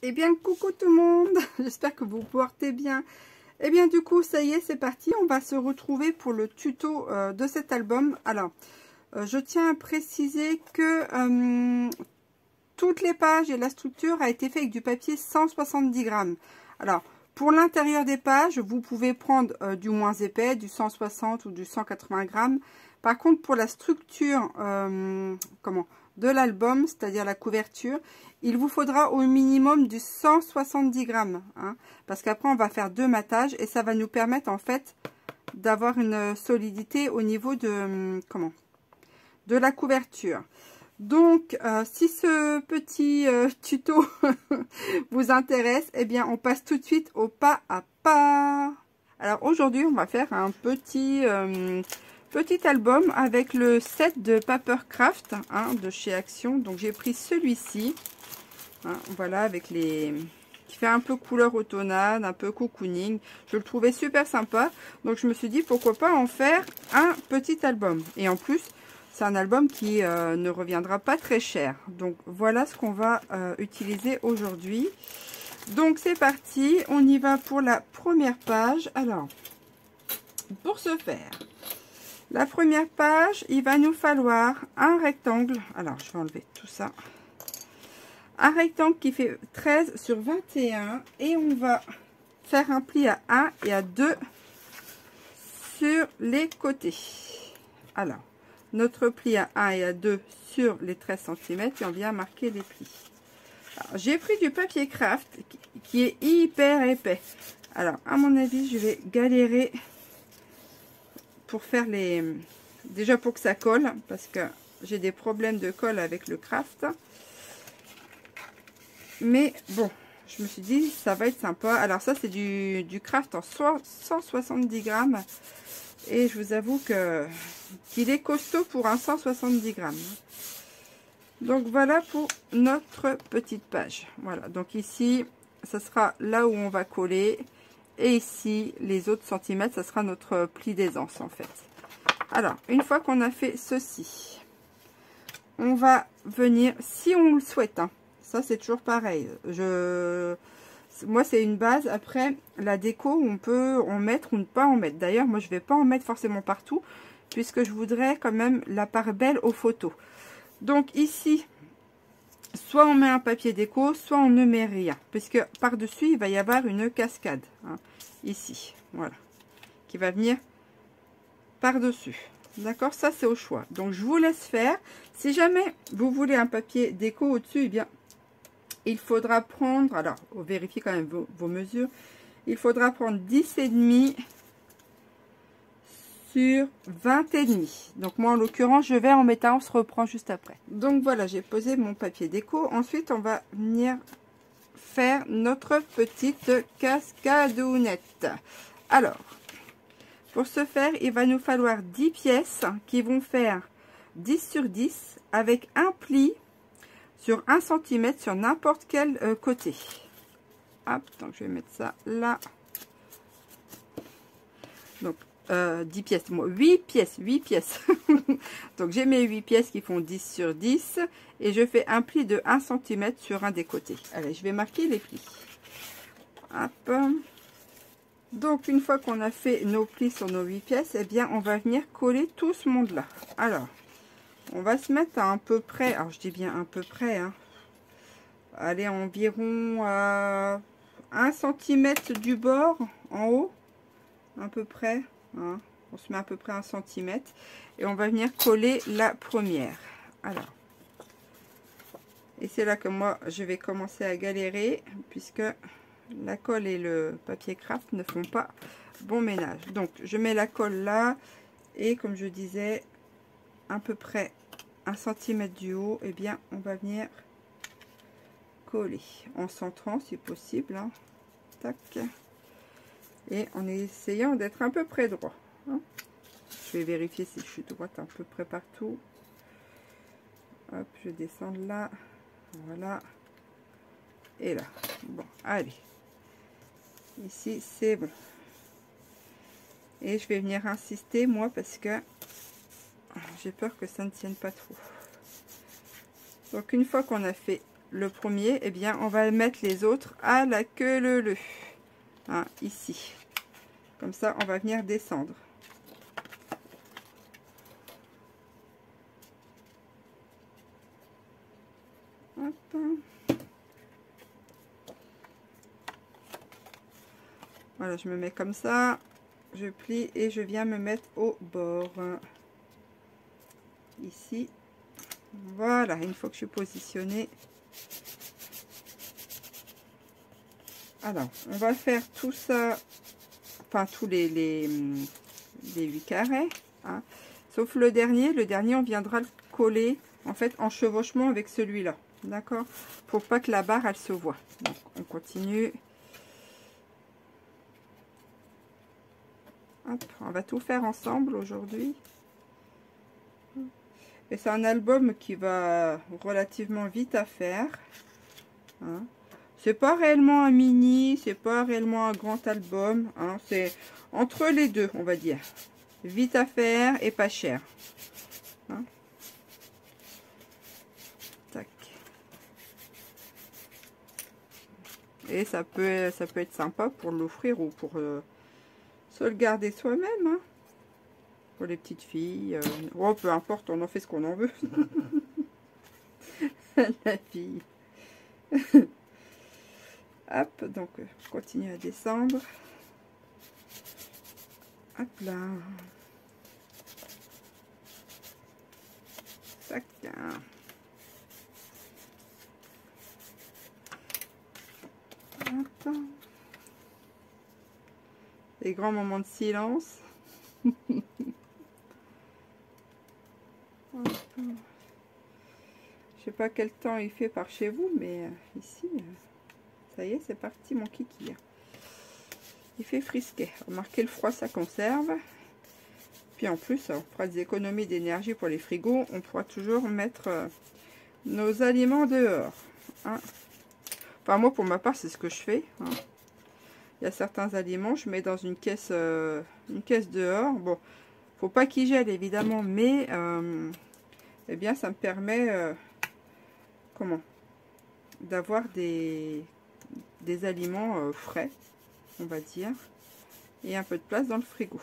Eh bien, coucou tout le monde, j'espère que vous portez bien. Eh bien, du coup, ça y est, c'est parti. On va se retrouver pour le tuto de cet album. Alors, je tiens à préciser que toutes les pages et la structure a été fait avec du papier 170 grammes. Alors, pour l'intérieur des pages, vous pouvez prendre du moins épais, du 160 ou du 180 grammes. Par contre, pour la structure de l'album, c'est-à-dire la couverture, il vous faudra au minimum du 170 grammes. Hein, parce qu'après, on va faire deux matages et ça va nous permettre en fait d'avoir une solidité au niveau de, de la couverture. Donc, si ce petit tuto vous intéresse, eh bien, on passe tout de suite au pas à pas. Alors, aujourd'hui, on va faire un petit album avec le set de Papercraft hein, de chez Action. Donc, j'ai pris celui-ci. Hein, voilà, avec les... qui fait un peu couleur automnale, un peu cocooning. Je le trouvais super sympa. Donc, je me suis dit, pourquoi pas en faire un petit album. Et en plus... c'est un album qui ne reviendra pas très cher. Donc voilà ce qu'on va utiliser aujourd'hui. Donc c'est parti, on y va pour la première page. Alors, pour ce faire, la première page, il va nous falloir un rectangle. Alors, je vais enlever tout ça. Un rectangle qui fait 13 sur 21. Et on va faire un pli à 1 et à 2 sur les côtés. Alors, notre pli à 1 et à 2 sur les 13 cm et on vient marquer les plis. J'ai pris du papier craft qui est hyper épais. Alors, à mon avis, je vais galérer pour faire les... déjà pour que ça colle, parce que j'ai des problèmes de colle avec le craft. Mais bon, je me suis dit, ça va être sympa. Alors ça, c'est du craft en 170 grammes. Et je vous avoue que qu'il est costaud pour un 170 grammes. Donc voilà pour notre petite page. Voilà, donc ici, ça sera là où on va coller. Et ici, les autres centimètres, ça sera notre pli d'aisance en fait. Alors, une fois qu'on a fait ceci, on va venir, si on le souhaite, hein, ça c'est toujours pareil. Moi, c'est une base. Après, la déco, on peut en mettre ou ne pas en mettre. D'ailleurs, moi, je ne vais pas en mettre forcément partout, puisque je voudrais quand même la part belle aux photos. Donc, ici, soit on met un papier déco, soit on ne met rien. Puisque par-dessus, il va y avoir une cascade. Hein, ici, voilà. Qui va venir par-dessus. D'accord, ça, c'est au choix. Donc, je vous laisse faire. Si jamais vous voulez un papier déco au-dessus, eh bien... il faudra prendre, alors vérifiez quand même vos mesures, il faudra prendre 10,5 sur 20,5. Donc moi en l'occurrence je vais en mettre un, on se reprend juste après. Donc voilà, j'ai posé mon papier déco. Ensuite on va venir faire notre petite cascadounette. Alors, pour ce faire, il va nous falloir 10 pièces qui vont faire 10 sur 10 avec un pli sur 1 cm sur n'importe quel côté. Hop, donc je vais mettre ça là. Donc 10 pièces, moi 8 pièces. Donc j'ai mes 8 pièces qui font 10 sur 10 et je fais un pli de 1 cm sur un des côtés. Allez, je vais marquer les plis. Hop. Donc une fois qu'on a fait nos plis sur nos 8 pièces, eh bien on va venir coller tout ce monde là. Alors, on va se mettre à peu près, alors je dis bien à peu près, hein, allez, environ à 1 cm du bord en haut, à peu près, hein, on se met à peu près 1 cm et on va venir coller la première. Alors, et c'est là que moi je vais commencer à galérer puisque la colle et le papier craft ne font pas bon ménage. Donc je mets la colle là et comme je disais, à peu près 1 cm du haut, et eh bien on va venir coller en centrant si possible, hein. Tac, et en essayant d'être à peu près droit, hein. Je vais vérifier si je suis droite à peu près partout. Hop, je descends là, voilà, et là. Bon, allez, ici c'est bon, et je vais venir insister moi parce que j'ai peur que ça ne tienne pas trop. Donc une fois qu'on a fait le premier, eh bien, on va mettre les autres à la queue leu. Hein, ici. Comme ça, on va venir descendre. Hop. Voilà, je me mets comme ça. Je plie et je viens me mettre au bord. Ici. Voilà, une fois que je suis positionnée. Alors, on va faire tout ça, enfin tous les 8 carrés, hein. Sauf le dernier on viendra le coller en fait en chevauchement avec celui-là, d'accord, pour pas que la barre elle se voit. Donc on continue. Hop, on va tout faire ensemble aujourd'hui. Et c'est un album qui va relativement vite à faire, hein. C'est pas réellement un mini, c'est pas réellement un grand album, hein. C'est entre les deux, on va dire. Vite à faire et pas cher. Hein. Tac. Et ça peut être sympa pour l'offrir ou pour se le garder soi-même. Hein. Pour les petites filles. Oh, peu importe, on en fait ce qu'on en veut. La fille. Hop, donc je continue à descendre. Hop là. Tac. Hop. Des grands moments de silence. Je sais pas quel temps il fait par chez vous, mais ici... Ça y est, c'est parti mon kiki. Il fait frisquet. Remarquez, le froid, ça conserve. Puis en plus, on fera des économies d'énergie pour les frigos. On pourra toujours mettre nos aliments dehors. Hein. Enfin, moi, pour ma part, c'est ce que je fais. Hein. Il y a certains aliments, je mets dans une caisse dehors. Bon, faut pas qu'ils gèlent, évidemment, mais eh bien, ça me permet d'avoir des aliments frais, on va dire, et un peu de place dans le frigo.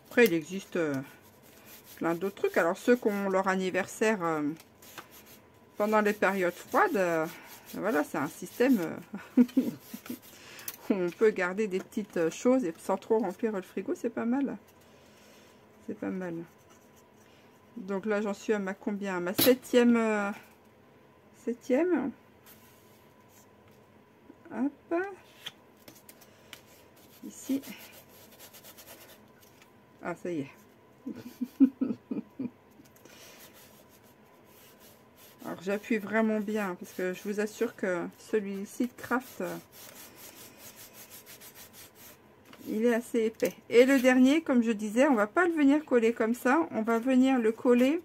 Après, il existe plein d'autres trucs. Alors, ceux qui ont leur anniversaire pendant les périodes froides, voilà, c'est un système où on peut garder des petites choses et sans trop remplir le frigo, c'est pas mal. C'est pas mal. Donc là, j'en suis à ma combien? À ma septième. Hop. Ici. Ah, ça y est. Alors, j'appuie vraiment bien parce que je vous assure que celui-ci de Craft, il est assez épais. Et le dernier, comme je disais, on va pas le venir coller comme ça. On va venir le coller,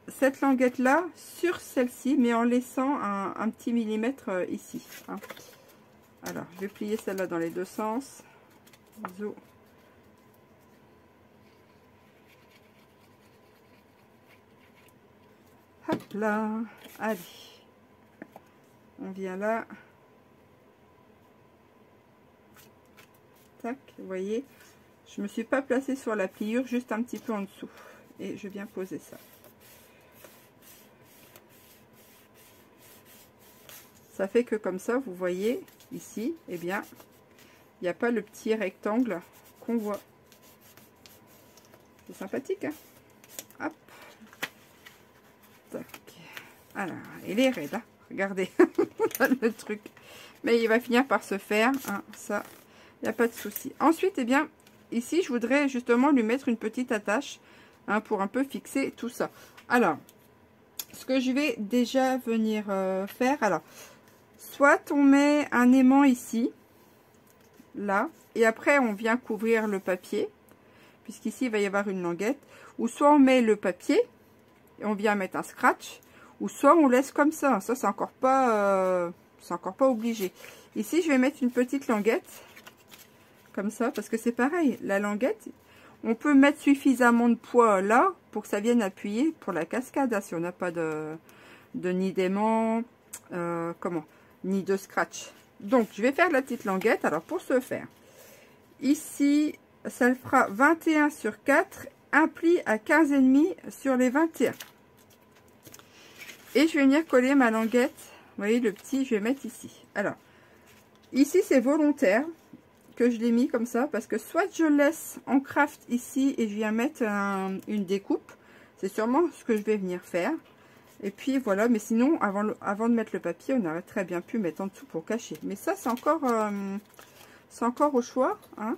cette languette là, sur celle-ci, mais en laissant un petit millimètre ici. Hein. Alors, je vais plier celle-là dans les deux sens. Zo. Hop là. Allez. On vient là. Tac, vous voyez, je me suis pas placée sur la pliure, juste un petit peu en dessous. Et je viens poser ça. Ça fait que comme ça, vous voyez, ici, eh bien, il n'y a pas le petit rectangle qu'on voit. C'est sympathique, hein? Hop. Tac. Alors, il est raide, hein? Regardez, le truc. Mais il va finir par se faire, hein, ça... Il n'y a pas de souci. Ensuite, eh bien, ici, je voudrais justement lui mettre une petite attache, hein, pour un peu fixer tout ça. Alors, ce que je vais déjà venir faire, alors, soit on met un aimant ici, là, et après on vient couvrir le papier, puisqu'ici il va y avoir une languette, ou soit on met le papier, et on vient mettre un scratch, ou soit on laisse comme ça. Ça, c'est encore pas obligé. Ici, je vais mettre une petite languette. Comme ça, parce que c'est pareil, la languette, On peut mettre suffisamment de poids là pour que ça vienne appuyer pour la cascade, hein, si on n'a pas de nid d'aimant, ni de scratch. Donc je vais faire la petite languette. Alors pour ce faire, ici ça le fera 21 sur 4, un pli à 15,5 sur les 21. Et je vais venir coller ma languette. Vous voyez le petit, je vais mettre ici. Alors ici c'est volontaire que je l'ai mis comme ça, parce que soit je laisse en craft ici et je viens mettre une découpe, c'est sûrement ce que je vais venir faire. Et puis voilà, mais sinon avant de mettre le papier, on aurait très bien pu mettre en dessous pour cacher. Mais ça c'est encore au choix, hein.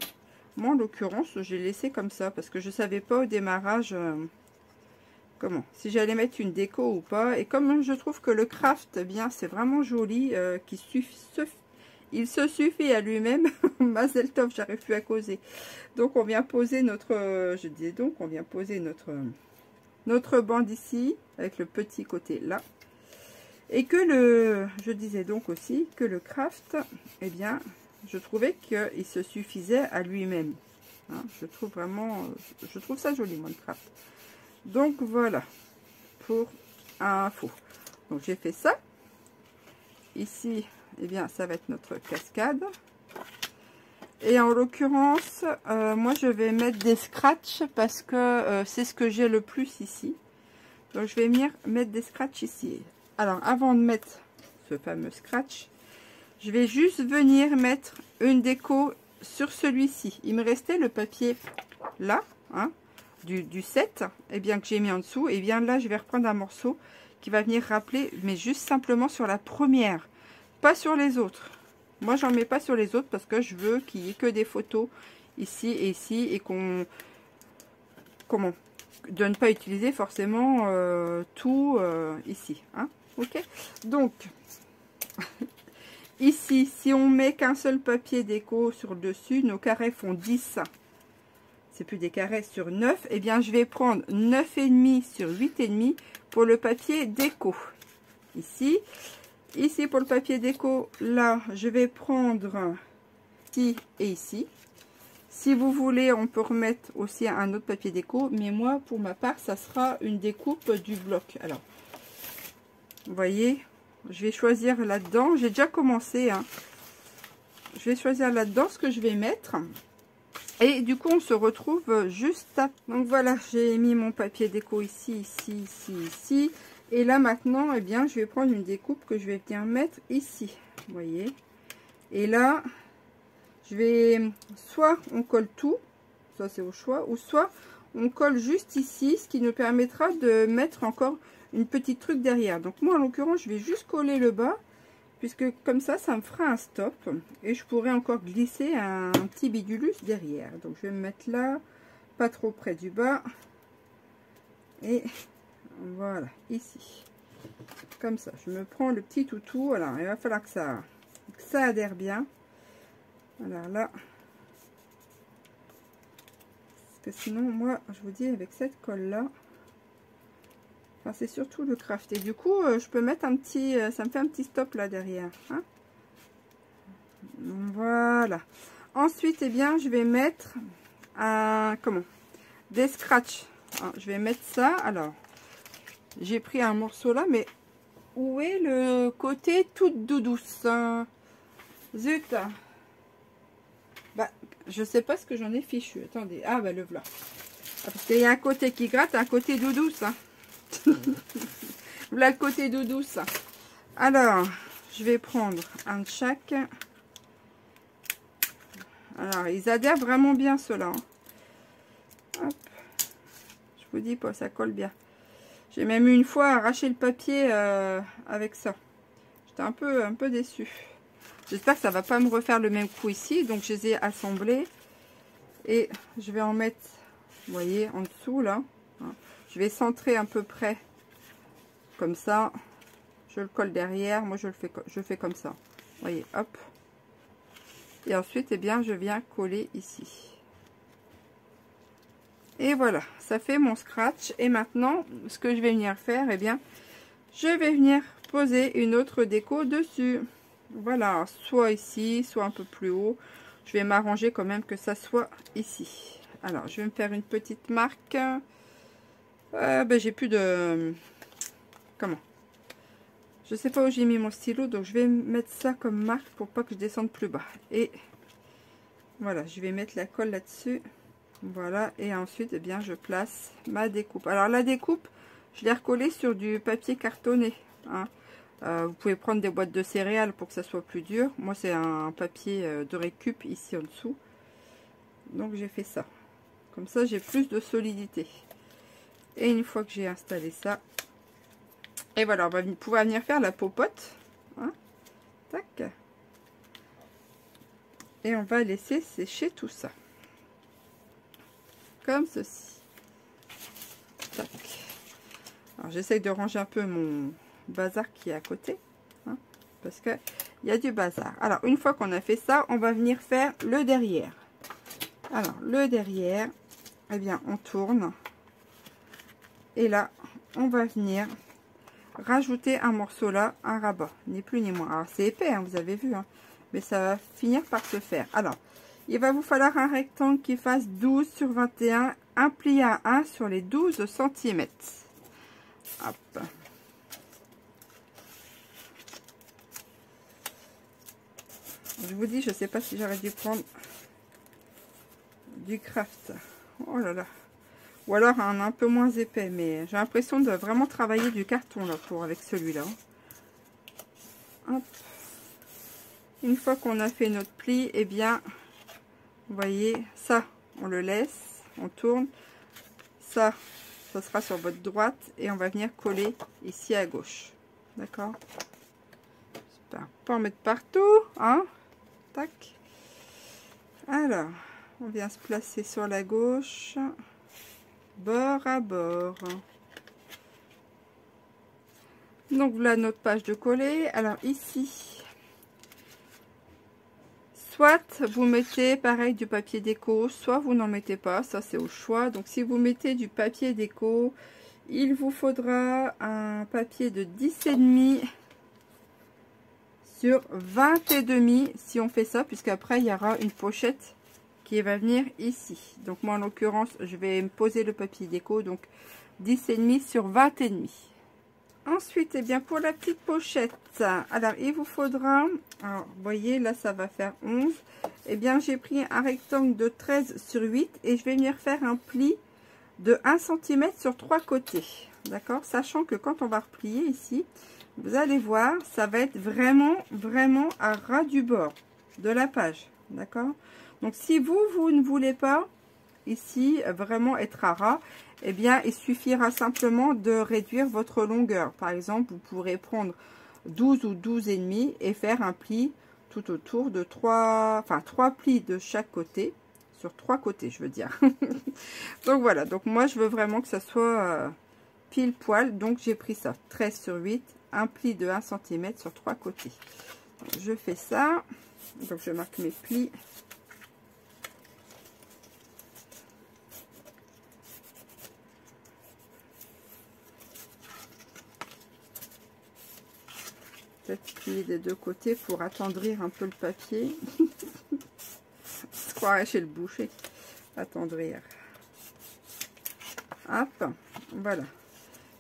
Moi en l'occurrence j'ai laissé comme ça parce que je savais pas au démarrage si j'allais mettre une déco ou pas. Et comme je trouve que le craft, eh bien c'est vraiment joli, il se suffit à lui-même. Mazel tov, j'arrive plus à causer. Donc on vient poser notre notre bande ici avec le petit côté là, et que je disais donc aussi que le craft, eh bien je trouvais qu'il se suffisait à lui-même, hein. Je trouve ça joli moi le craft. Donc voilà pour info. Donc j'ai fait ça ici, eh bien ça va être notre cascade. Et en l'occurrence, moi je vais mettre des scratchs parce que c'est ce que j'ai le plus ici. Donc je vais venir mettre des scratchs ici. Alors avant de mettre ce fameux scratch, je vais juste venir mettre une déco sur celui-ci. Il me restait le papier là, hein, du 7, et bien que j'ai mis en dessous. Et bien là je vais reprendre un morceau qui va venir rappeler, mais juste simplement sur la première, pas sur les autres. Moi, j'en mets pas sur les autres parce que je veux qu'il n'y ait que des photos ici et ici, et de ne pas utiliser forcément tout ici, hein. Ok, donc ici, si on met qu'un seul papier déco sur le dessus, nos carrés font 10. C'est plus des carrés sur 9. Et bien, je vais prendre 9,5 sur 8,5 pour le papier déco ici. Ici pour le papier déco, là je vais prendre ici et ici. Si vous voulez, on peut remettre aussi un autre papier déco, mais moi pour ma part ça sera une découpe du bloc. Alors vous voyez, je vais choisir là-dedans, j'ai déjà commencé, hein. Je vais choisir là-dedans ce que je vais mettre, et du coup on se retrouve juste à... Donc voilà, j'ai mis mon papier déco ici, ici, ici, ici. Et là maintenant, eh bien, je vais prendre une découpe que je vais venir mettre ici, vous voyez. Et là, je vais, soit on colle tout, ça c'est au choix, ou soit on colle juste ici, ce qui nous permettra de mettre encore une petite truc derrière. Donc moi en l'occurrence, je vais juste coller le bas, puisque comme ça me fera un stop. Et je pourrais encore glisser un petit bidulus derrière. Donc je vais me mettre là, pas trop près du bas. Et... voilà, ici, comme ça, je me prends le petit toutou. Alors, il va falloir que ça adhère bien. Alors là, parce que sinon, moi, je vous dis, avec cette colle-là, enfin, c'est surtout le craft. Et du coup, je peux mettre un petit, ça me fait un petit stop là derrière, hein. Voilà. Ensuite, eh bien, je vais mettre des scratchs. Alors, je vais mettre ça, alors... J'ai pris un morceau là, mais où est le côté toute doudouce? Zut! Bah, je sais pas ce que j'en ai fichu. Attendez, ah bah le voilà. Ah, parce qu'il y a un côté qui gratte, un côté doudouce. Hein. Voilà le côté doudouce. Alors, je vais prendre un de chaque. Alors, ils adhèrent vraiment bien ceux-là. Hein. Hop. Je vous dis pas, ça colle bien. J'ai même une fois arraché le papier avec ça. J'étais un peu déçue. J'espère que ça va pas me refaire le même coup ici. Donc je les ai assemblés. Et je vais en mettre, vous voyez, en dessous là. Je vais centrer à peu près comme ça. Je le colle derrière. Moi je fais comme ça. Vous voyez, hop. Et ensuite, eh bien, je viens coller ici. Et voilà, ça fait mon scratch. Et maintenant, ce que je vais venir faire, eh bien, je vais venir poser une autre déco dessus. Voilà, soit ici, soit un peu plus haut. Je vais m'arranger quand même que ça soit ici. Alors, je vais me faire une petite marque. Ben, j'ai plus de... Comment? Je sais pas où j'ai mis mon stylo, donc je vais mettre ça comme marque pour pas que je descende plus bas. Et voilà, je vais mettre la colle là-dessus. Voilà, et ensuite, eh bien, je place ma découpe. Alors, la découpe, je l'ai recollée sur du papier cartonné. Hein. Vous pouvez prendre des boîtes de céréales pour que ça soit plus dur. Moi, c'est un papier de récup ici en dessous. Donc, j'ai fait ça. Comme ça, j'ai plus de solidité. Et une fois que j'ai installé ça, et voilà, on va pouvoir venir faire la popote. Hein. Tac. Et on va laisser sécher tout ça. Comme ceci. Tac. Alors, j'essaye de ranger un peu mon bazar qui est à côté. Hein, parce qu'il y a du bazar. Alors, une fois qu'on a fait ça, on va venir faire le derrière. Alors, le derrière, eh bien, on tourne. Et là, on va venir rajouter un morceau là, un rabat, ni plus ni moins. Alors, c'est épais, hein, vous avez vu, hein, mais ça va finir par se faire. Alors, il va vous falloir un rectangle qui fasse 12 sur 21, un pli à 1 sur les 12 cm. Hop. Je vous dis, je sais pas si j'aurais dû prendre du craft. Oh là là. Ou alors un peu moins épais, mais j'ai l'impression de vraiment travailler du carton là pour avec celui-là. Une fois qu'on a fait notre pli, eh bien, vous voyez, ça, on le laisse, on tourne. Ça sera sur votre droite et on va venir coller ici à gauche. D'accord? J'espère pas en mettre partout, hein? Tac. Alors, on vient se placer sur la gauche, bord à bord. Donc voilà notre page de coller. Alors ici, soit vous mettez pareil du papier déco, soit vous n'en mettez pas, ça c'est au choix. Donc si vous mettez du papier déco, il vous faudra un papier de 10,5 sur 20,5 si on fait ça, puisqu'après il y aura une pochette qui va venir ici. Donc moi en l'occurrence je vais me poser le papier déco, donc 10,5 sur 20,5. Ensuite, eh bien, pour la petite pochette, alors il vous faudra, alors, vous voyez là ça va faire 11, eh bien j'ai pris un rectangle de 13 sur 8 et je vais venir faire un pli de 1 cm sur 3 côtés, d'accord, sachant que quand on va replier ici, vous allez voir, ça va être vraiment à ras du bord de la page, d'accord. Donc si vous ne voulez pas ici vraiment être à ras, eh bien il suffira simplement de réduire votre longueur. Par exemple, vous pourrez prendre 12 ou 12,5 et faire un pli tout autour de 3 plis de chaque côté, sur 3 côtés je veux dire. Donc voilà, donc moi je veux vraiment que ça soit pile poil, donc j'ai pris ça 13 sur 8, un pli de 1 cm sur 3 côtés. Donc, je fais ça, donc je marque mes plis. Peut-être plier des deux côtés pour attendrir un peu le papier. Se croirait chez le boucher. Attendrir. Hop, voilà.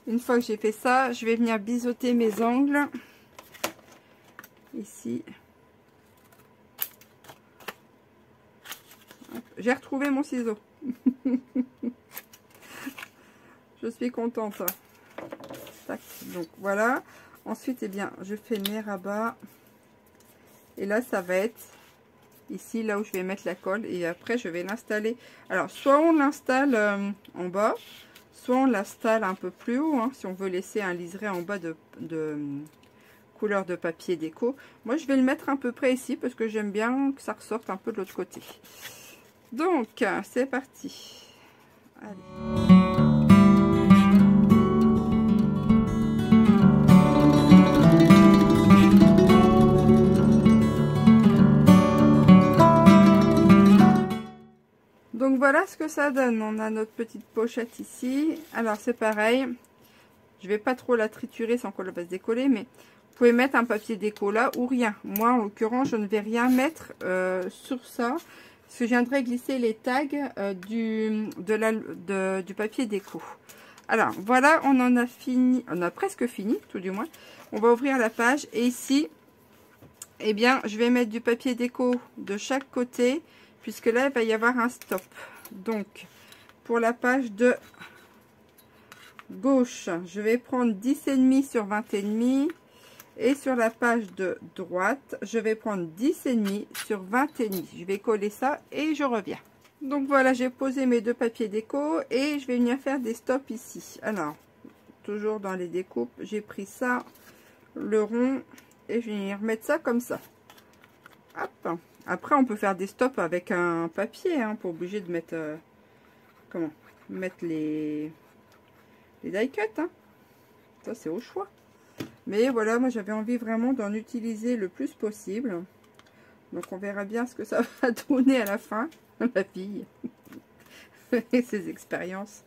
Une fois que j'ai fait ça, je vais venir biseauter mes angles. Ici. J'ai retrouvé mon ciseau. Je suis contente. Tac. Donc voilà. Ensuite, eh bien, je fais mes rabats. Et là, ça va être ici, là où je vais mettre la colle. Et après, je vais l'installer. Alors, soit on l'installe en bas, soit on l'installe un peu plus haut. Hein, si on veut laisser un liseré en bas de couleur de papier déco. Moi, je vais le mettre à peu près ici parce que j'aime bien que ça ressorte un peu de l'autre côté. Donc, c'est parti. Allez. Donc voilà ce que ça donne. On a notre petite pochette ici. Alors c'est pareil. Je vais pas trop la triturer sans qu'on la fasse décoller, mais vous pouvez mettre un papier déco là ou rien. Moi en l'occurrence je ne vais rien mettre sur ça. parce que je viendrai glisser les tags du papier déco. Alors voilà, on en a fini, on a presque fini tout du moins. On va ouvrir la page et ici, eh bien, je vais mettre du papier déco de chaque côté, puisque là, il va y avoir un stop. Donc, pour la page de gauche, je vais prendre 10,5 sur 20,5. Et sur la page de droite, je vais prendre 10,5 sur 20,5. Je vais coller ça et je reviens. Donc voilà, j'ai posé mes deux papiers déco et je vais venir faire des stops ici. Alors, toujours dans les découpes, j'ai pris ça, le rond, et je vais venir mettre ça comme ça. Hop. Après, on peut faire des stops avec un papier, hein, pas obligé de mettre, mettre les die cuts. Hein. Ça, c'est au choix. Mais voilà, moi, j'avais envie vraiment d'en utiliser le plus possible. Donc, on verra bien ce que ça va donner à la fin. Ma fille et ses expériences.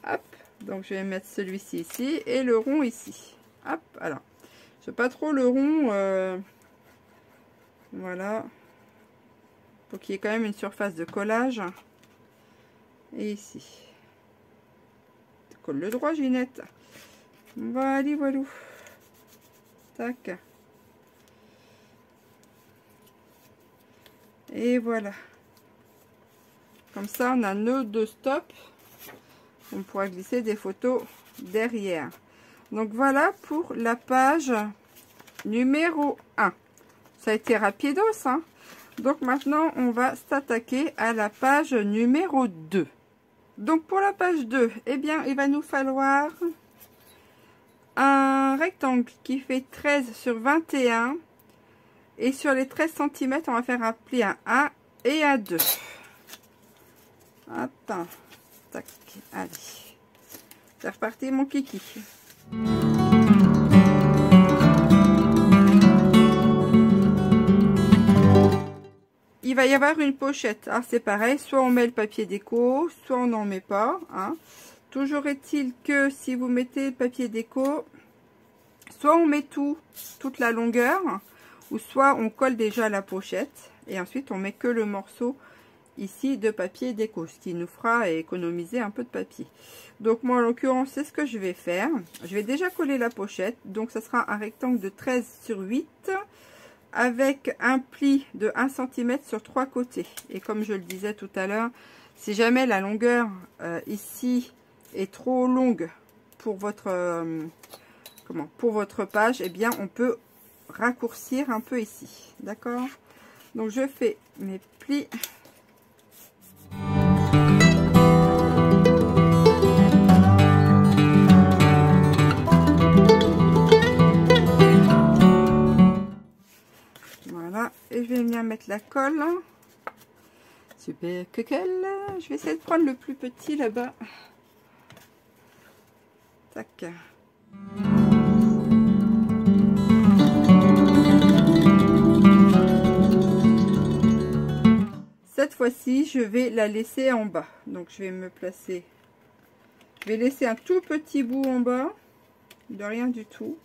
Hop, donc je vais mettre celui-ci ici et le rond ici. Hop, alors je sais pas trop le rond, voilà, pour qu'il y ait quand même une surface de collage. Et ici, colle le droit, Ginette. Voilà, voilà. Tac. Et voilà. Comme ça, on a nos deux stops. On pourra glisser des photos derrière. Donc voilà pour la page numéro 1. Ça a été rapidos, hein. Donc maintenant, on va s'attaquer à la page numéro 2. Donc pour la page 2, eh bien, il va nous falloir un rectangle qui fait 13 sur 21. Et sur les 13 cm, on va faire un pli à 1 et à 2. Attends, tac, allez, c'est reparti mon kiki. Il va y avoir une pochette. Alors c'est pareil, soit on met le papier déco, soit on n'en met pas. Hein. Toujours est-il que si vous mettez le papier déco, soit on met toute la longueur, ou soit on colle déjà la pochette et ensuite on met que le morceau ici de papier déco, ce qui nous fera économiser un peu de papier. Donc moi en l'occurrence c'est ce que je vais faire. Je vais déjà coller la pochette, donc ça sera un rectangle de 13 sur 8 avec un pli de 1 cm sur 3 côtés. Et comme je le disais tout à l'heure, si jamais la longueur ici est trop longue pour votre page, eh bien on peut raccourcir un peu ici, d'accord. Donc je fais mes plis. Voilà, et je vais venir mettre la colle. Super coquelle. Je vais essayer de prendre le plus petit là-bas. Tac. Cette fois-ci, je vais la laisser en bas. Donc, je vais me placer. Je vais laisser un tout petit bout en bas. De rien du tout.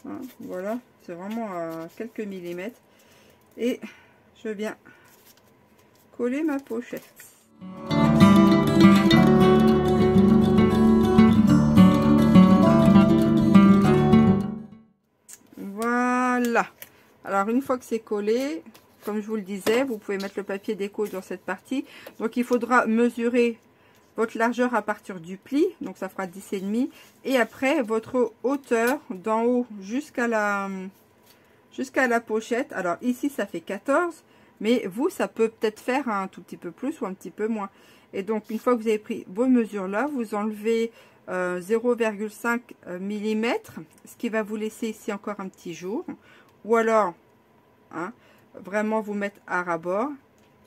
Hein, voilà. C'est vraiment à quelques millimètres. Et je viens coller ma pochette. Voilà. Alors, une fois que c'est collé, comme je vous le disais, vous pouvez mettre le papier déco dans cette partie. Donc, il faudra mesurer votre largeur à partir du pli. Donc, ça fera 10,5. Et après, votre hauteur d'en haut jusqu'à la pochette. Alors, ici, ça fait 14. Mais vous, ça peut peut-être faire un tout petit peu plus ou un petit peu moins. Et donc, une fois que vous avez pris vos mesures là, vous enlevez 0,5 mm. Ce qui va vous laisser ici encore un petit jour. Ou alors, hein, vraiment vous mettre à ras-bord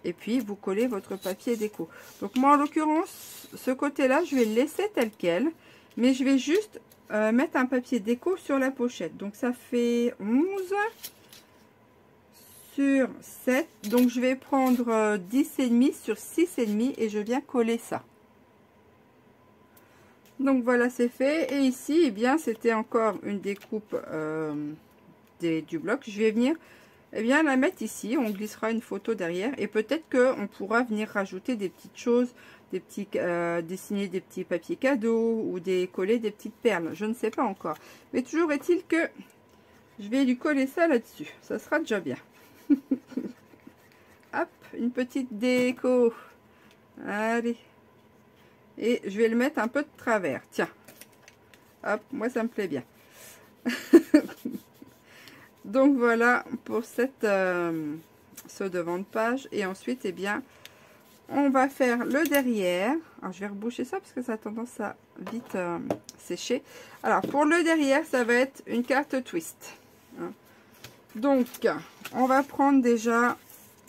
et puis vous collez votre papier déco. Donc moi en l'occurrence ce côté là je vais le laisser tel quel, mais je vais juste mettre un papier déco sur la pochette. Donc ça fait 11 sur 7, donc je vais prendre 10,5 sur 6,5 et je viens coller ça. Donc voilà, c'est fait. Et ici, eh bien, c'était encore une découpe du bloc. Je vais venir eh bien la mettre ici. On glissera une photo derrière et peut-être qu'on pourra venir rajouter des petites choses, des petits dessiner des petits papiers cadeaux ou coller des petites perles. Je ne sais pas encore. Mais toujours est-il que je vais lui coller ça là-dessus. Ça sera déjà bien. Hop, une petite déco. Allez. Et je vais le mettre un peu de travers. Tiens. Hop, moi ça me plaît bien. Donc voilà pour ce devant de page. Et ensuite, eh bien, on va faire le derrière. Alors, je vais reboucher ça parce que ça a tendance à vite sécher. Alors, pour le derrière, ça va être une carte twist. Donc, on va prendre déjà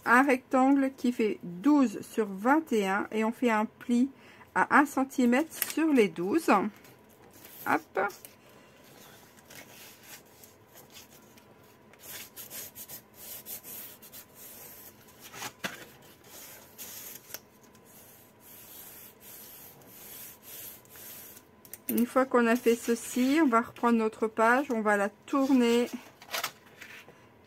un rectangle qui fait 12 sur 21 et on fait un pli à 1 cm sur les 12. Hop. Une fois qu'on a fait ceci, on va reprendre notre page, on va la tourner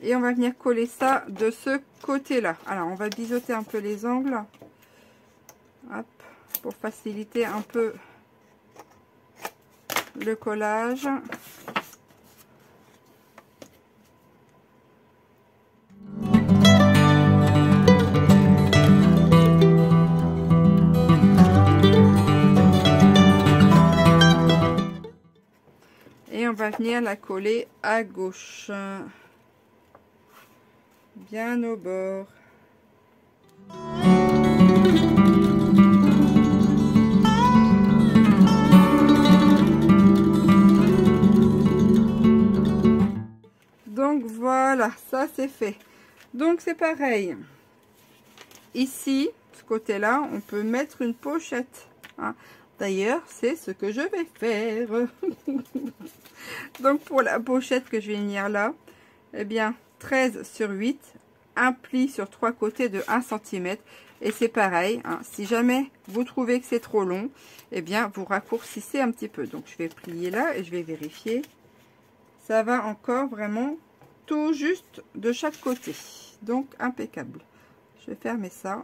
et on va venir coller ça de ce côté-là. Alors, on va biseauter un peu les angles, hop, pour faciliter un peu le collage. Et on va venir la coller à gauche, bien au bord. Donc voilà, ça c'est fait. Donc c'est pareil. Ici, ce côté-là, on peut mettre une pochette. Hein. D'ailleurs, c'est ce que je vais faire. Donc pour la pochette que je vais venir là, eh bien 13 sur 8, un pli sur 3 côtés de 1 cm. Et c'est pareil, hein, si jamais vous trouvez que c'est trop long, eh bien vous raccourcissez un petit peu. Donc je vais plier là et je vais vérifier. Ça va encore vraiment tout juste de chaque côté. Donc impeccable. Je vais fermer ça.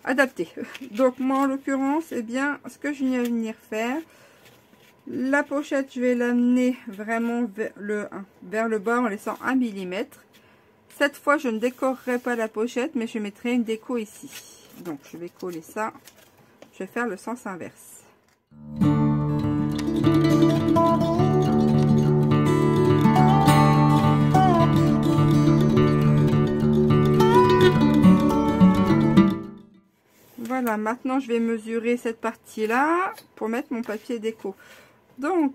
Adapté. Donc moi en l'occurrence, eh bien ce que je viens venir faire, la pochette je vais l'amener vraiment vers le bas en laissant 1 mm. Cette fois je ne décorerai pas la pochette mais je mettrai une déco ici. Donc je vais coller ça, je vais faire le sens inverse. Voilà, maintenant je vais mesurer cette partie-là pour mettre mon papier déco. Donc,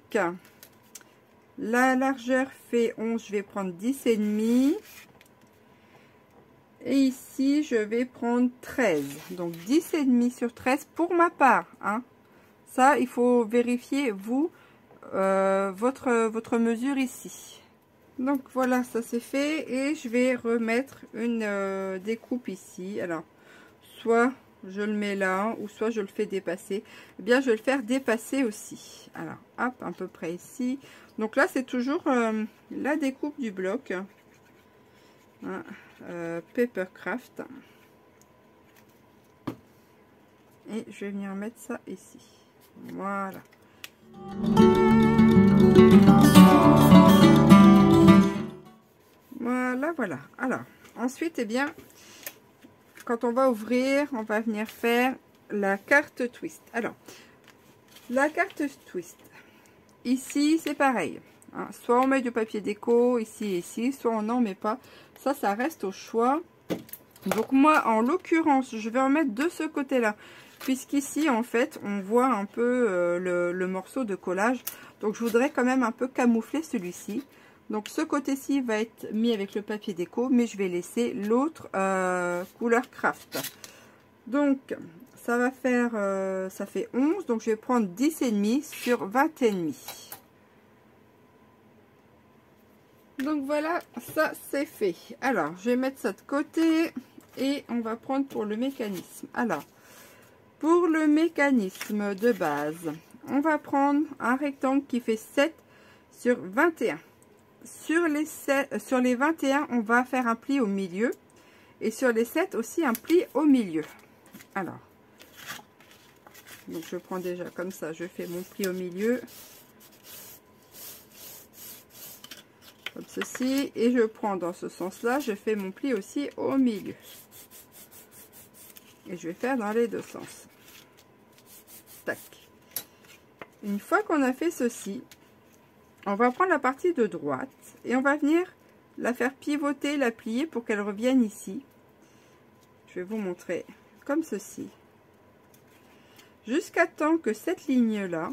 la largeur fait 11, je vais prendre 10,5. Et ici, je vais prendre 13. Donc, 10,5 sur 13 pour ma part. Hein. Ça, il faut vérifier, vous, votre mesure ici. Donc, voilà, ça c'est fait. Et je vais remettre une découpe ici. Alors, soit je le mets là, ou soit je le fais dépasser. Eh bien, je vais le faire dépasser aussi. Alors, hop, à peu près ici. Donc là, c'est toujours la découpe du bloc. Hein, Papercraft. Et je vais venir mettre ça ici. Voilà. Voilà, voilà. Alors, ensuite, eh bien, quand on va ouvrir, on va venir faire la carte twist. Alors, la carte twist, ici, c'est pareil. Hein, soit on met du papier déco, ici et ici, soit on n'en met pas. Ça reste au choix. Donc, moi, en l'occurrence, je vais en mettre de ce côté-là. Puisqu'ici, en fait, on voit un peu le morceau de collage. Donc, je voudrais quand même un peu camoufler celui-ci. Donc ce côté-ci va être mis avec le papier déco, mais je vais laisser l'autre couleur craft. Donc ça va faire, ça fait 11, donc je vais prendre 10,5 sur 20,5. Donc voilà, ça c'est fait. Alors je vais mettre ça de côté et on va prendre pour le mécanisme. Alors, pour le mécanisme de base, on va prendre un rectangle qui fait 7 sur 21. Sur les 21, on va faire un pli au milieu. Et sur les 7 aussi un pli au milieu. Alors, donc je prends déjà comme ça, je fais mon pli au milieu. Comme ceci. Et je prends dans ce sens-là, je fais mon pli aussi au milieu. Et je vais faire dans les deux sens. Tac. Une fois qu'on a fait ceci, on va prendre la partie de droite et on va venir la faire pivoter, la plier pour qu'elle revienne ici. Je vais vous montrer comme ceci. Jusqu'à temps que cette ligne-là,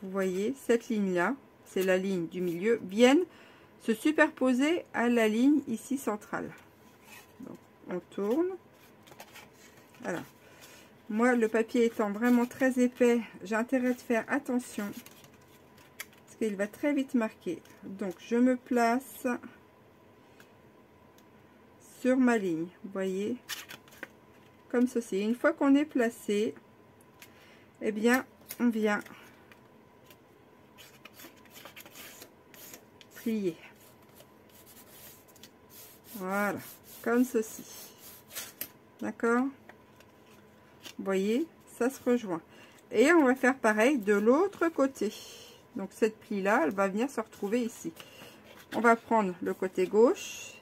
vous voyez, cette ligne-là, c'est la ligne du milieu, vienne se superposer à la ligne ici centrale. Donc, on tourne. Voilà. Moi, le papier étant vraiment très épais, j'ai intérêt de faire attention. Parce qu'il va très vite marquer. Donc, je me place sur ma ligne. Vous voyez, comme ceci. Une fois qu'on est placé, eh bien, on vient plier. Voilà, comme ceci. D'accord? Vous voyez, ça se rejoint. Et on va faire pareil de l'autre côté. Donc cette plie là, elle va venir se retrouver ici. On va prendre le côté gauche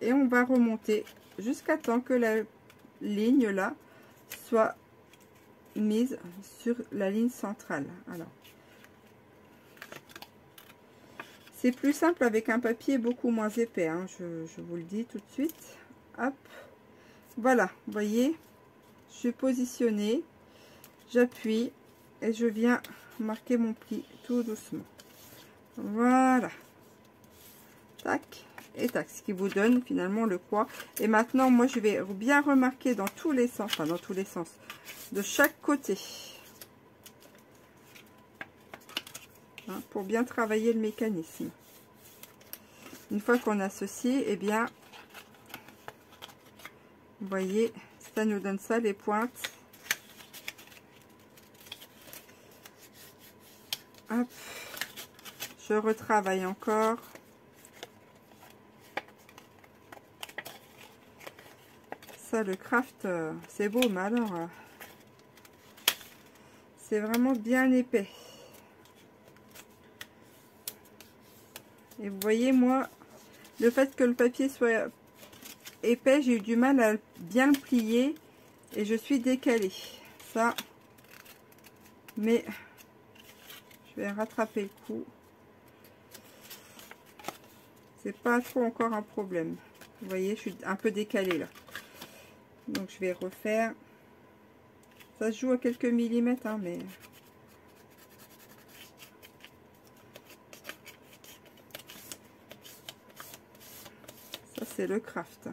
et on va remonter jusqu'à temps que la ligne là soit mise sur la ligne centrale. Alors, c'est plus simple avec un papier beaucoup moins épais, hein, je vous le dis tout de suite. Hop, voilà, vous voyez, je suis positionnée, j'appuie et je viens marquer mon pli tout doucement. Voilà, tac et tac, ce qui vous donne finalement le croix. Et maintenant, moi, je vais bien remarquer dans tous les sens, enfin dans tous les sens, de chaque côté, hein, pour bien travailler le mécanisme. Une fois qu'on a ceci, eh bien, vous voyez, ça nous donne ça, les pointes. Hop, je retravaille encore. Ça, le craft, c'est beau, mais alors, c'est vraiment bien épais. Et vous voyez, moi, le fait que le papier soit épais, j'ai eu du mal à bien le plier et je suis décalée. Ça, mais je vais rattraper le coup. C'est pas trop encore un problème. Vous voyez, je suis un peu décalée là. Donc je vais refaire. Ça se joue à quelques millimètres, hein, mais ça c'est le craft.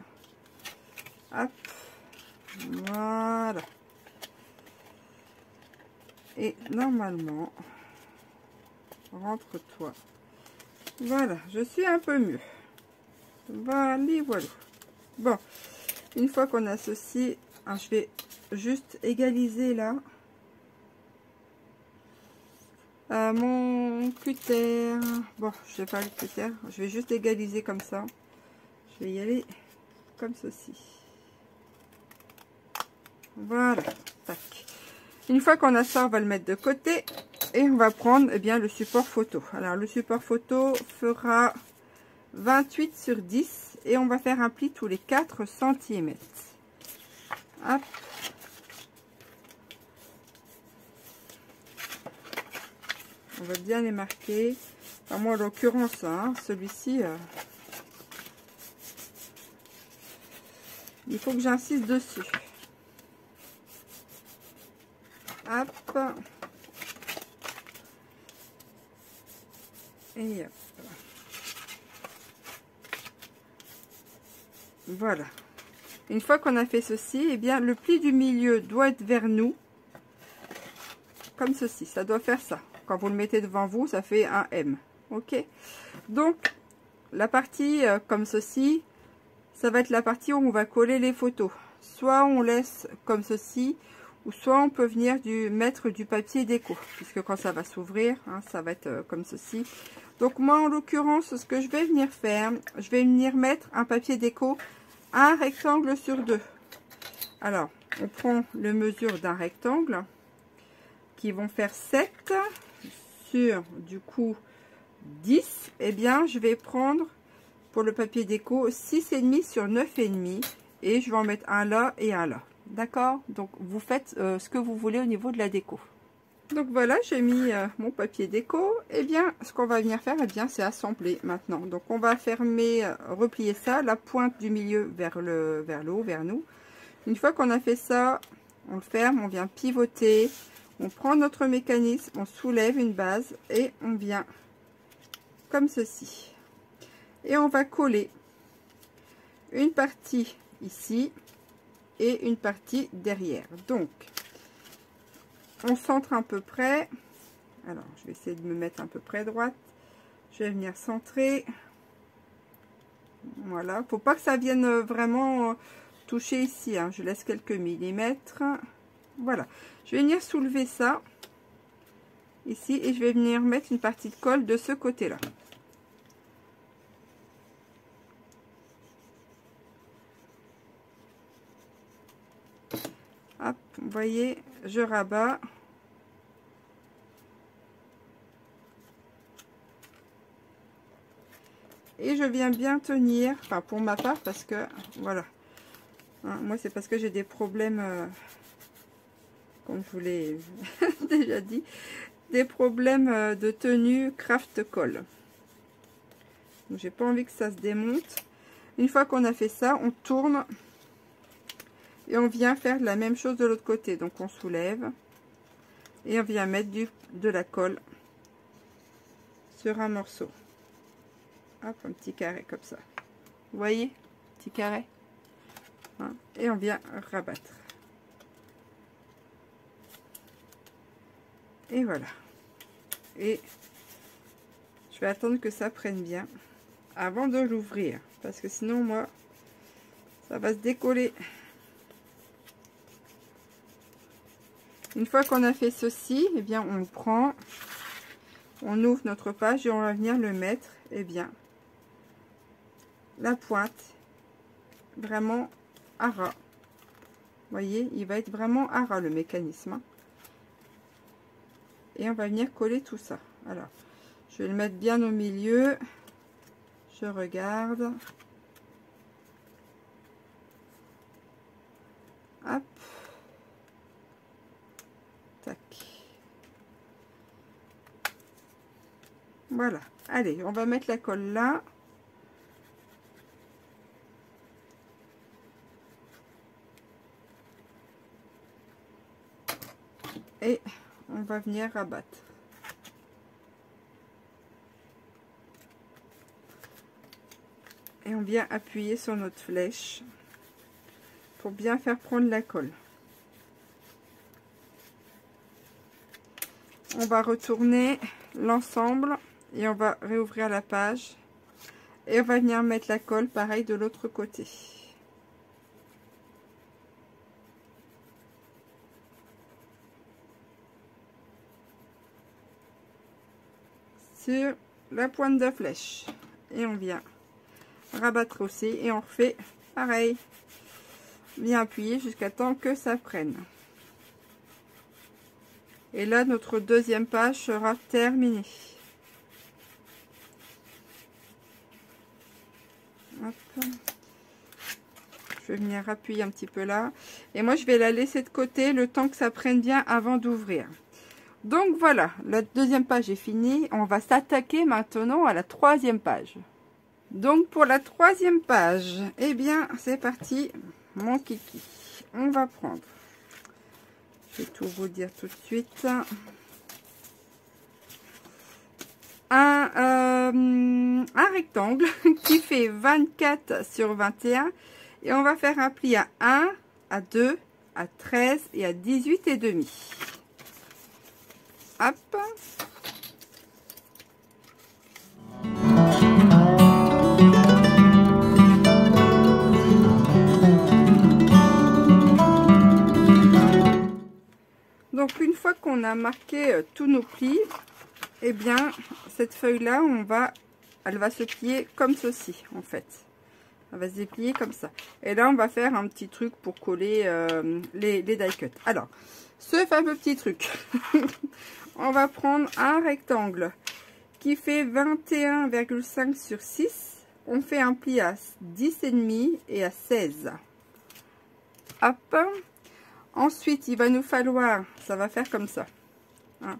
Hop, voilà. Et normalement, rentre-toi. Voilà, je suis un peu mieux. Voilà, voilà. Bon, une fois qu'on a ceci, hein, je vais juste égaliser là mon cutter. Bon, je sais pas le cutter, je vais juste égaliser comme ça. Je vais y aller comme ceci. Voilà, tac. Une fois qu'on a ça, on va le mettre de côté et on va prendre, eh bien, le support photo. Alors le support photo fera 28 sur 10 et on va faire un pli tous les 4 cm. Hop. On va bien les marquer. Enfin, moi en l'occurrence, hein, celui-ci, il faut que j'insiste dessus. Hop. Et hop. Voilà. Une fois qu'on a fait ceci, eh bien le pli du milieu doit être vers nous. Comme ceci, ça doit faire ça. Quand vous le mettez devant vous, ça fait un M. Ok. Donc la partie comme ceci, ça va être la partie où on va coller les photos. Soit on laisse comme ceci, ou soit on peut venir mettre du papier déco, puisque quand ça va s'ouvrir, hein, ça va être comme ceci. Donc moi en l'occurrence, ce que je vais venir faire, je vais venir mettre un papier déco, un rectangle sur 2. Alors, on prend le mesure d'un rectangle, qui vont faire 7 sur du coup 10. Et bien je vais prendre pour le papier déco 6,5 sur 9,5, et je vais en mettre un là et un là. D'accord? Donc vous faites ce que vous voulez au niveau de la déco. Donc voilà, j'ai mis mon papier déco. Et bien ce qu'on va venir faire, et bien c'est assembler maintenant. Donc on va fermer, replier ça, la pointe du milieu vers le haut, vers nous. Une fois qu'on a fait ça, on le ferme, on vient pivoter, on prend notre mécanisme, on soulève une base et on vient comme ceci. Et on va coller une partie ici et une partie derrière. Donc on centre à peu près. Alors je vais essayer de me mettre à peu près droite. Je vais venir centrer. Voilà, faut pas que ça vienne vraiment toucher ici, hein. Je laisse quelques millimètres. Voilà, je vais venir soulever ça ici et je vais venir mettre une partie de colle de ce côté là. Hop, vous voyez, je rabats. Et je viens bien tenir, enfin pour ma part, parce que voilà, hein, moi c'est parce que j'ai des problèmes, comme je vous l'ai déjà dit, des problèmes de tenue craft colle. Donc j'ai pas envie que ça se démonte. Une fois qu'on a fait ça, on tourne et on vient faire la même chose de l'autre côté. Donc on soulève et on vient mettre de la colle sur un morceau. Hop, un petit carré comme ça. Vous voyez, petit carré, hein, et on vient rabattre. Et voilà. Et je vais attendre que ça prenne bien avant de l'ouvrir, parce que sinon moi ça va se décoller. Une fois qu'on a fait ceci, eh bien on prend, on ouvre notre page et on va venir le mettre, eh bien la pointe vraiment à ras. Vous voyez, il va être vraiment à ras le mécanisme, hein. Et on va venir coller tout ça. Alors je vais le mettre bien au milieu, je regarde, hop, tac, voilà. Allez, on va mettre la colle là. Et on va venir rabattre. Et on vient appuyer sur notre flèche pour bien faire prendre la colle. On va retourner l'ensemble et on va réouvrir la page. Et on va venir mettre la colle pareil de l'autre côté. Sur la pointe de flèche. Et on vient rabattre aussi et on refait pareil, bien appuyer jusqu'à temps que ça prenne. Et là notre deuxième page sera terminée. Hop. Je vais venir appuyer un petit peu là et moi je vais la laisser de côté le temps que ça prenne bien avant d'ouvrir. Donc voilà, la deuxième page est finie. On va s'attaquer maintenant à la troisième page. Donc pour la troisième page, eh bien c'est parti mon kiki. On va prendre, je vais tout vous dire tout de suite, un rectangle qui fait 24 sur 21 et on va faire un pli à 1, à 2, à 13 et à 18 et demi. Hop. fois qu'on a marqué tous nos plis, eh bien cette feuille là elle va se plier comme ceci en fait. Elle va se déplier comme ça. Et là on va faire un petit truc pour coller les die cut. Alors ce fameux petit truc, on va prendre un rectangle qui fait 21,5 sur 6. On fait un pli à 10,5 et à 16. Hop. Ensuite, il va nous falloir, ça va faire comme ça. Hein,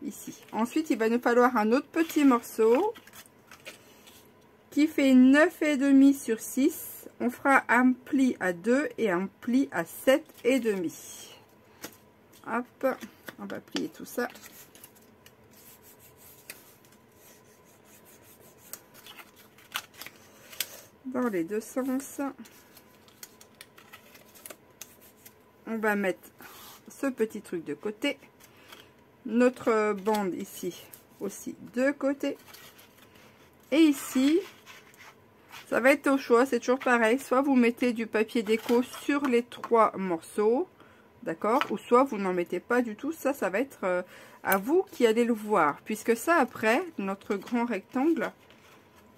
ici. Ensuite, il va nous falloir un autre petit morceau qui fait 9,5 sur 6. On fera un pli à 2 et un pli à 7,5. Hop. On va plier tout ça. Dans les deux sens. On va mettre ce petit truc de côté. Notre bande ici aussi de côté. Et ici, ça va être au choix, c'est toujours pareil. Soit vous mettez du papier déco sur les 3 morceaux, d'accord, ou soit vous n'en mettez pas du tout. Ça va être à vous qui allez le voir. Puisque ça, après, notre grand rectangle,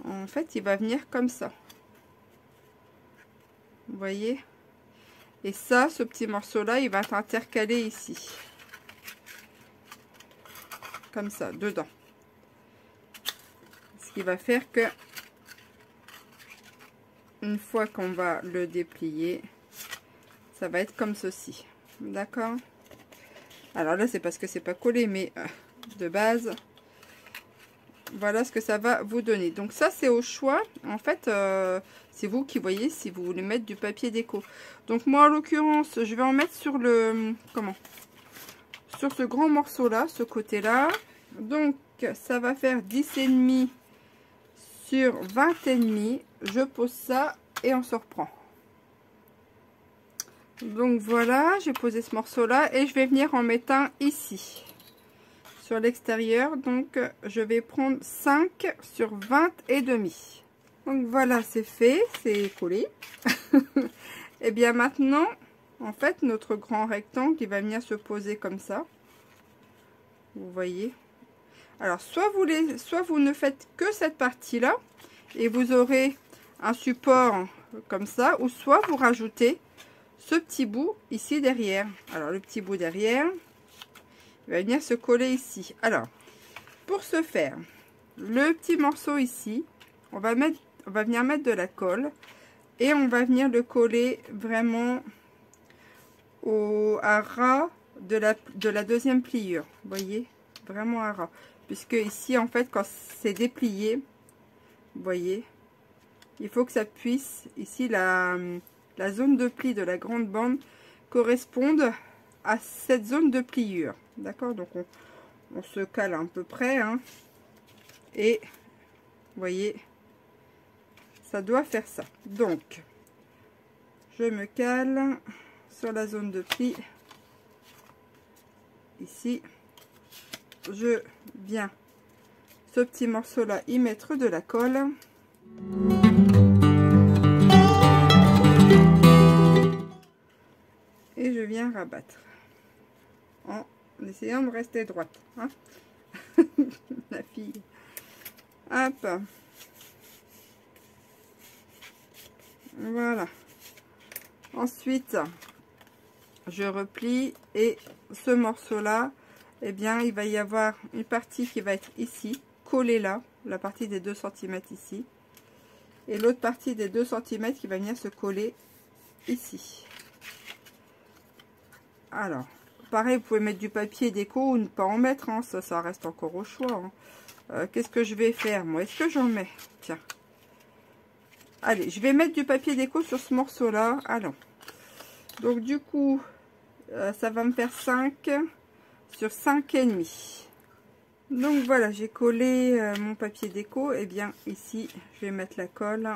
en fait, il va venir comme ça. Vous voyez? Et ça, ce petit morceau-là, il va être intercalé ici. Comme ça, dedans. Ce qui va faire que, une fois qu'on va le déplier, ça va être comme ceci. D'accord? Alors là, c'est parce que c'est pas collé, mais de base, voilà ce que ça va vous donner. Donc ça, c'est au choix. En fait, c'est vous qui voyez si vous voulez mettre du papier déco. Donc moi, en l'occurrence, je vais en mettre sur le... Comment? Sur ce grand morceau-là, ce côté-là. Donc, ça va faire 10,5 sur 20,5. Je pose ça et on se reprend. Donc voilà, j'ai posé ce morceau-là et je vais venir en mettre un ici. Sur l'extérieur, donc je vais prendre 5 sur 20,5. Donc voilà, c'est fait, c'est collé. Et bien maintenant, en fait, notre grand rectangle, il va venir se poser comme ça. Vous voyez. Alors, soit vous ne faites que cette partie-là, et vous aurez un support comme ça, ou soit vous rajoutez ce petit bout ici derrière. Alors, le petit bout derrière, il va venir se coller ici. Alors, pour ce faire, le petit morceau ici, on va venir mettre de la colle et on va venir le coller vraiment à ras de la deuxième pliure. Vous voyez, vraiment à ras. Puisque ici, en fait, quand c'est déplié, vous voyez, il faut que ça puisse, ici, la zone de pli de la grande bande corresponde à cette zone de pliure. D'accord? Donc, on se cale à peu près. Hein, et, vous voyez, ça doit faire ça. Donc, je me cale sur la zone de pli. Ici, je viens, ce petit morceau-là, y mettre de la colle. Et je viens rabattre. En essayant de rester droite. Hein. La fille. Hop. Voilà. Ensuite, je replie et ce morceau-là, eh bien, il va y avoir une partie qui va être ici, collée là, la partie des 2 cm ici. Et l'autre partie des 2 cm qui va venir se coller ici. Alors, pareil, vous pouvez mettre du papier déco ou ne pas en mettre, hein, ça reste encore au choix. Hein. Qu'est-ce que je vais faire, moi? Est-ce que j'en mets? Tiens. Allez, je vais mettre du papier déco sur ce morceau-là. Allons. Donc, du coup, ça va me faire 5 sur 5,5. Donc, voilà, j'ai collé mon papier déco. Et bien, ici, je vais mettre la colle.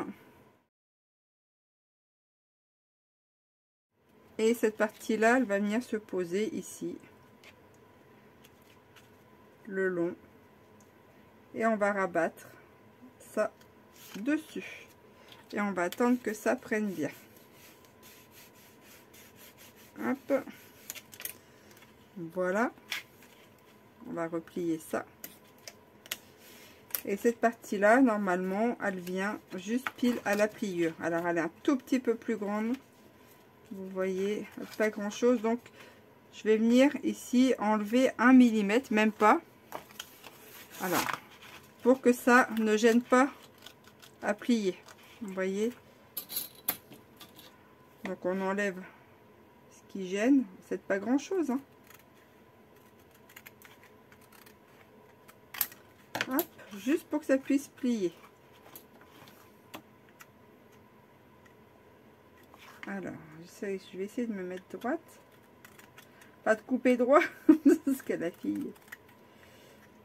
Et cette partie-là, elle va venir se poser ici. Le long. Et on va rabattre ça dessus. Et on va attendre que ça prenne bien. Hop. Voilà. On va replier ça. Et cette partie là, normalement, elle vient juste pile à la pliure. Alors elle est un tout petit peu plus grande. Vous voyez, pas grand chose. Donc je vais venir ici enlever 1 mm, même pas. Alors, pour que ça ne gêne pas à plier. Vous voyez. Donc on enlève ce qui gêne. C'est pas grand chose, hein. Hop, juste pour que ça puisse plier. Alors, je vais essayer de me mettre droite. Pas de couper droit, parce que la fille,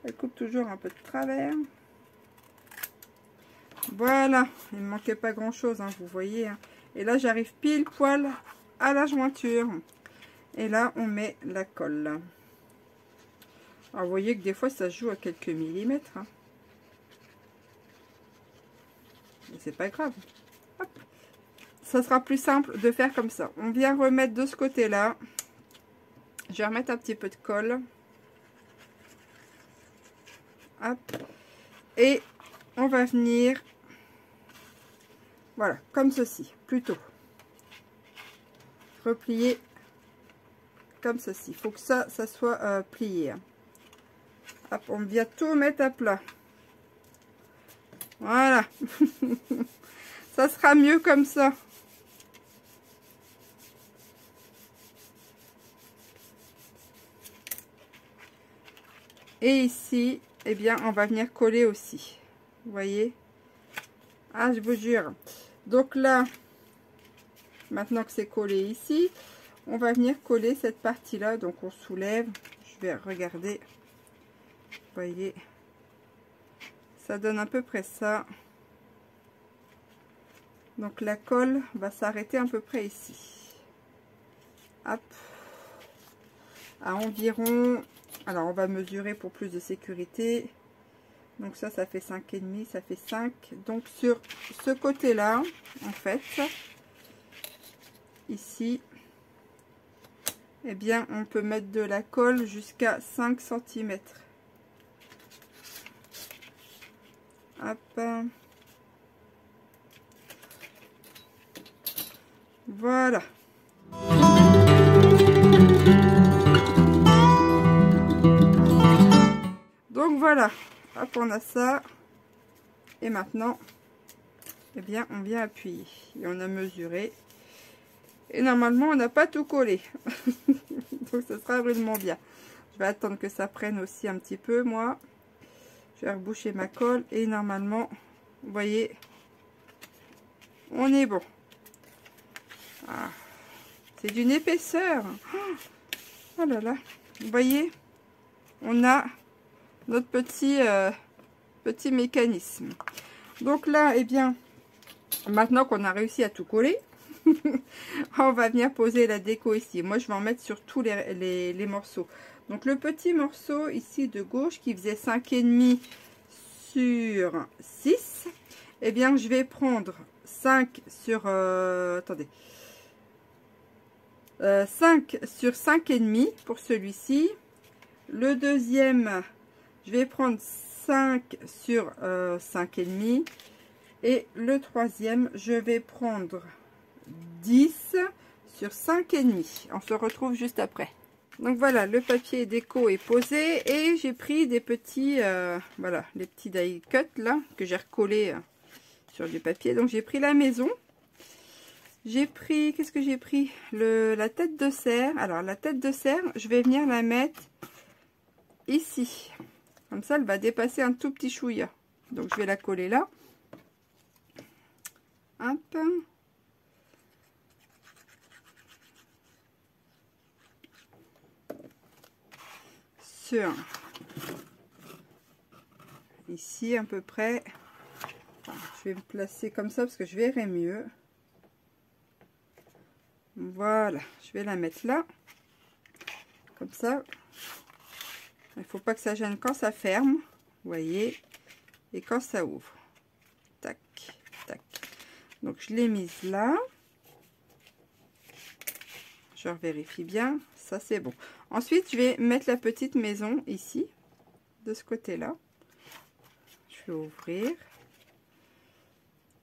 elle coupe toujours un peu de travers. Voilà, il me manquait pas grand chose, hein, vous voyez. Hein. Et là, j'arrive pile poil à la jointure. Et là, on met la colle. Alors, vous voyez que des fois, ça se joue à quelques millimètres. Hein. Mais c'est pas grave. Hop. Ça sera plus simple de faire comme ça. On vient remettre de ce côté-là. Je vais remettre un petit peu de colle. Hop. Et on va venir, voilà, comme ceci, plutôt. Replier comme ceci. Il faut que ça soit plié. Hein. Hop, on vient tout mettre à plat. Voilà. Ça sera mieux comme ça. Et ici, eh bien, on va venir coller aussi. Vous voyez? Ah, je vous jure. Donc là, maintenant que c'est collé ici, on va venir coller cette partie-là. Donc on soulève. Je vais regarder. Vous voyez? Ça donne à peu près ça. Donc la colle va s'arrêter à peu près ici. Hop. À environ... Alors, on va mesurer pour plus de sécurité. Donc ça fait 5,5, ça fait 5. Donc sur ce côté-là, en fait, ici, eh bien, on peut mettre de la colle jusqu'à 5 cm. Hop. Voilà. Donc voilà, hop, on a ça. Et maintenant, eh bien, on vient appuyer. Et on a mesuré. Et normalement, on n'a pas tout collé. Donc, ce sera rudement bien. Je vais attendre que ça prenne aussi un petit peu, moi. Je vais reboucher ma colle. Et normalement, vous voyez, on est bon. Ah, c'est d'une épaisseur. Oh là là. Vous voyez, on a notre petit mécanisme. Donc là, eh bien, maintenant qu'on a réussi à tout coller, on va venir poser la déco ici. Moi, je vais en mettre sur tous les morceaux. Donc le petit morceau ici de gauche qui faisait 5,5 sur 6, eh bien, je vais prendre 5 sur... attendez. 5 sur 5,5 pour celui-ci. Le deuxième... Je vais prendre 5 sur 5,5 et le troisième, je vais prendre 10 sur 5,5. On se retrouve juste après. Donc voilà, le papier déco est posé et j'ai pris des petits, voilà, les petits die cut là que j'ai recollé sur du papier. Donc j'ai pris la maison. J'ai pris, qu'est-ce que j'ai pris? La tête de cerf. Alors la tête de cerf, je vais venir la mettre ici. Comme ça, elle va dépasser un tout petit chouïa. Donc, je vais la coller là. Hop. Sur ici, à peu près. Je vais me placer comme ça parce que je verrai mieux. Voilà. Je vais la mettre là. Comme ça. Il ne faut pas que ça gêne quand ça ferme, vous voyez, et quand ça ouvre. Tac, tac. Donc je l'ai mise là. Je vérifie bien. ça c'est bon. Ensuite, je vais mettre la petite maison ici, de ce côté-là. Je vais ouvrir.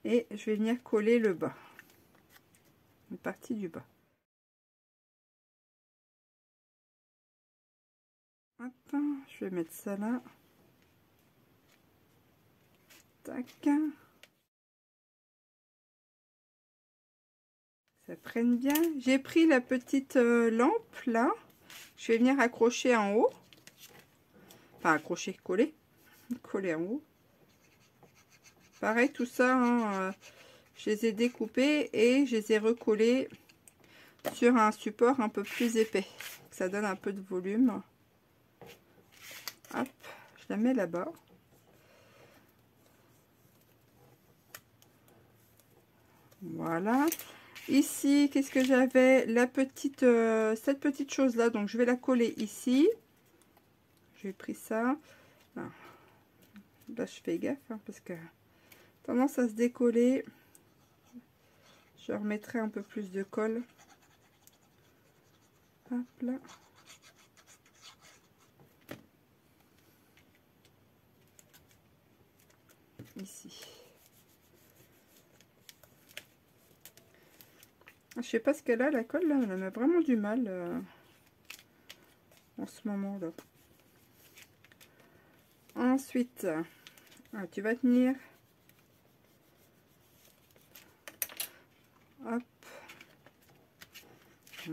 Et je vais venir coller le bas. Une partie du bas. Hop, je vais mettre ça là. Tac. Ça prenne bien. J'ai pris la petite lampe là. Je vais venir accrocher en haut. Enfin, accrocher, coller. Coller en haut. Pareil, tout ça, hein, je les ai découpés et je les ai recollés sur un support un peu plus épais. Ça donne un peu de volume. Hop, je la mets là-bas. Voilà. Ici, qu'est-ce que j'avais? La petite, cette petite chose là, donc je vais la coller ici. J'ai pris ça. Alors, là, je fais gaffe hein, parce que tendance à se décoller. Je remettrai un peu plus de colle. Hop là. Ici. Je sais pas ce qu'elle a, la colle là, elle a vraiment du mal en ce moment là. Ensuite, tu vas tenir. Hop.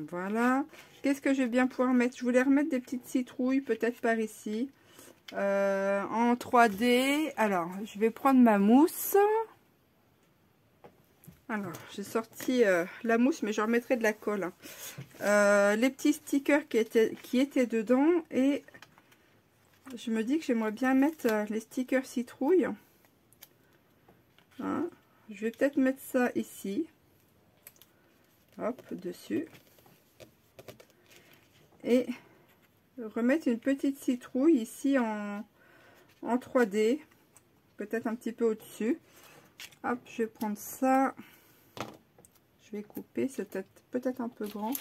Voilà. Qu'est-ce que je vais bien pouvoir mettre? Je voulais remettre des petites citrouilles, peut-être par ici. En 3D. Alors, je vais prendre ma mousse. Alors, j'ai sorti la mousse, mais je remettrai de la colle. Les petits stickers qui étaient dedans. Et je me dis que j'aimerais bien mettre les stickers citrouilles. Hein, je vais peut-être mettre ça ici. Hop, dessus. Et remettre une petite citrouille ici en 3D. Peut-être un petit peu au-dessus. Hop, je vais prendre ça. Je vais couper, c'est peut-être un peu grand.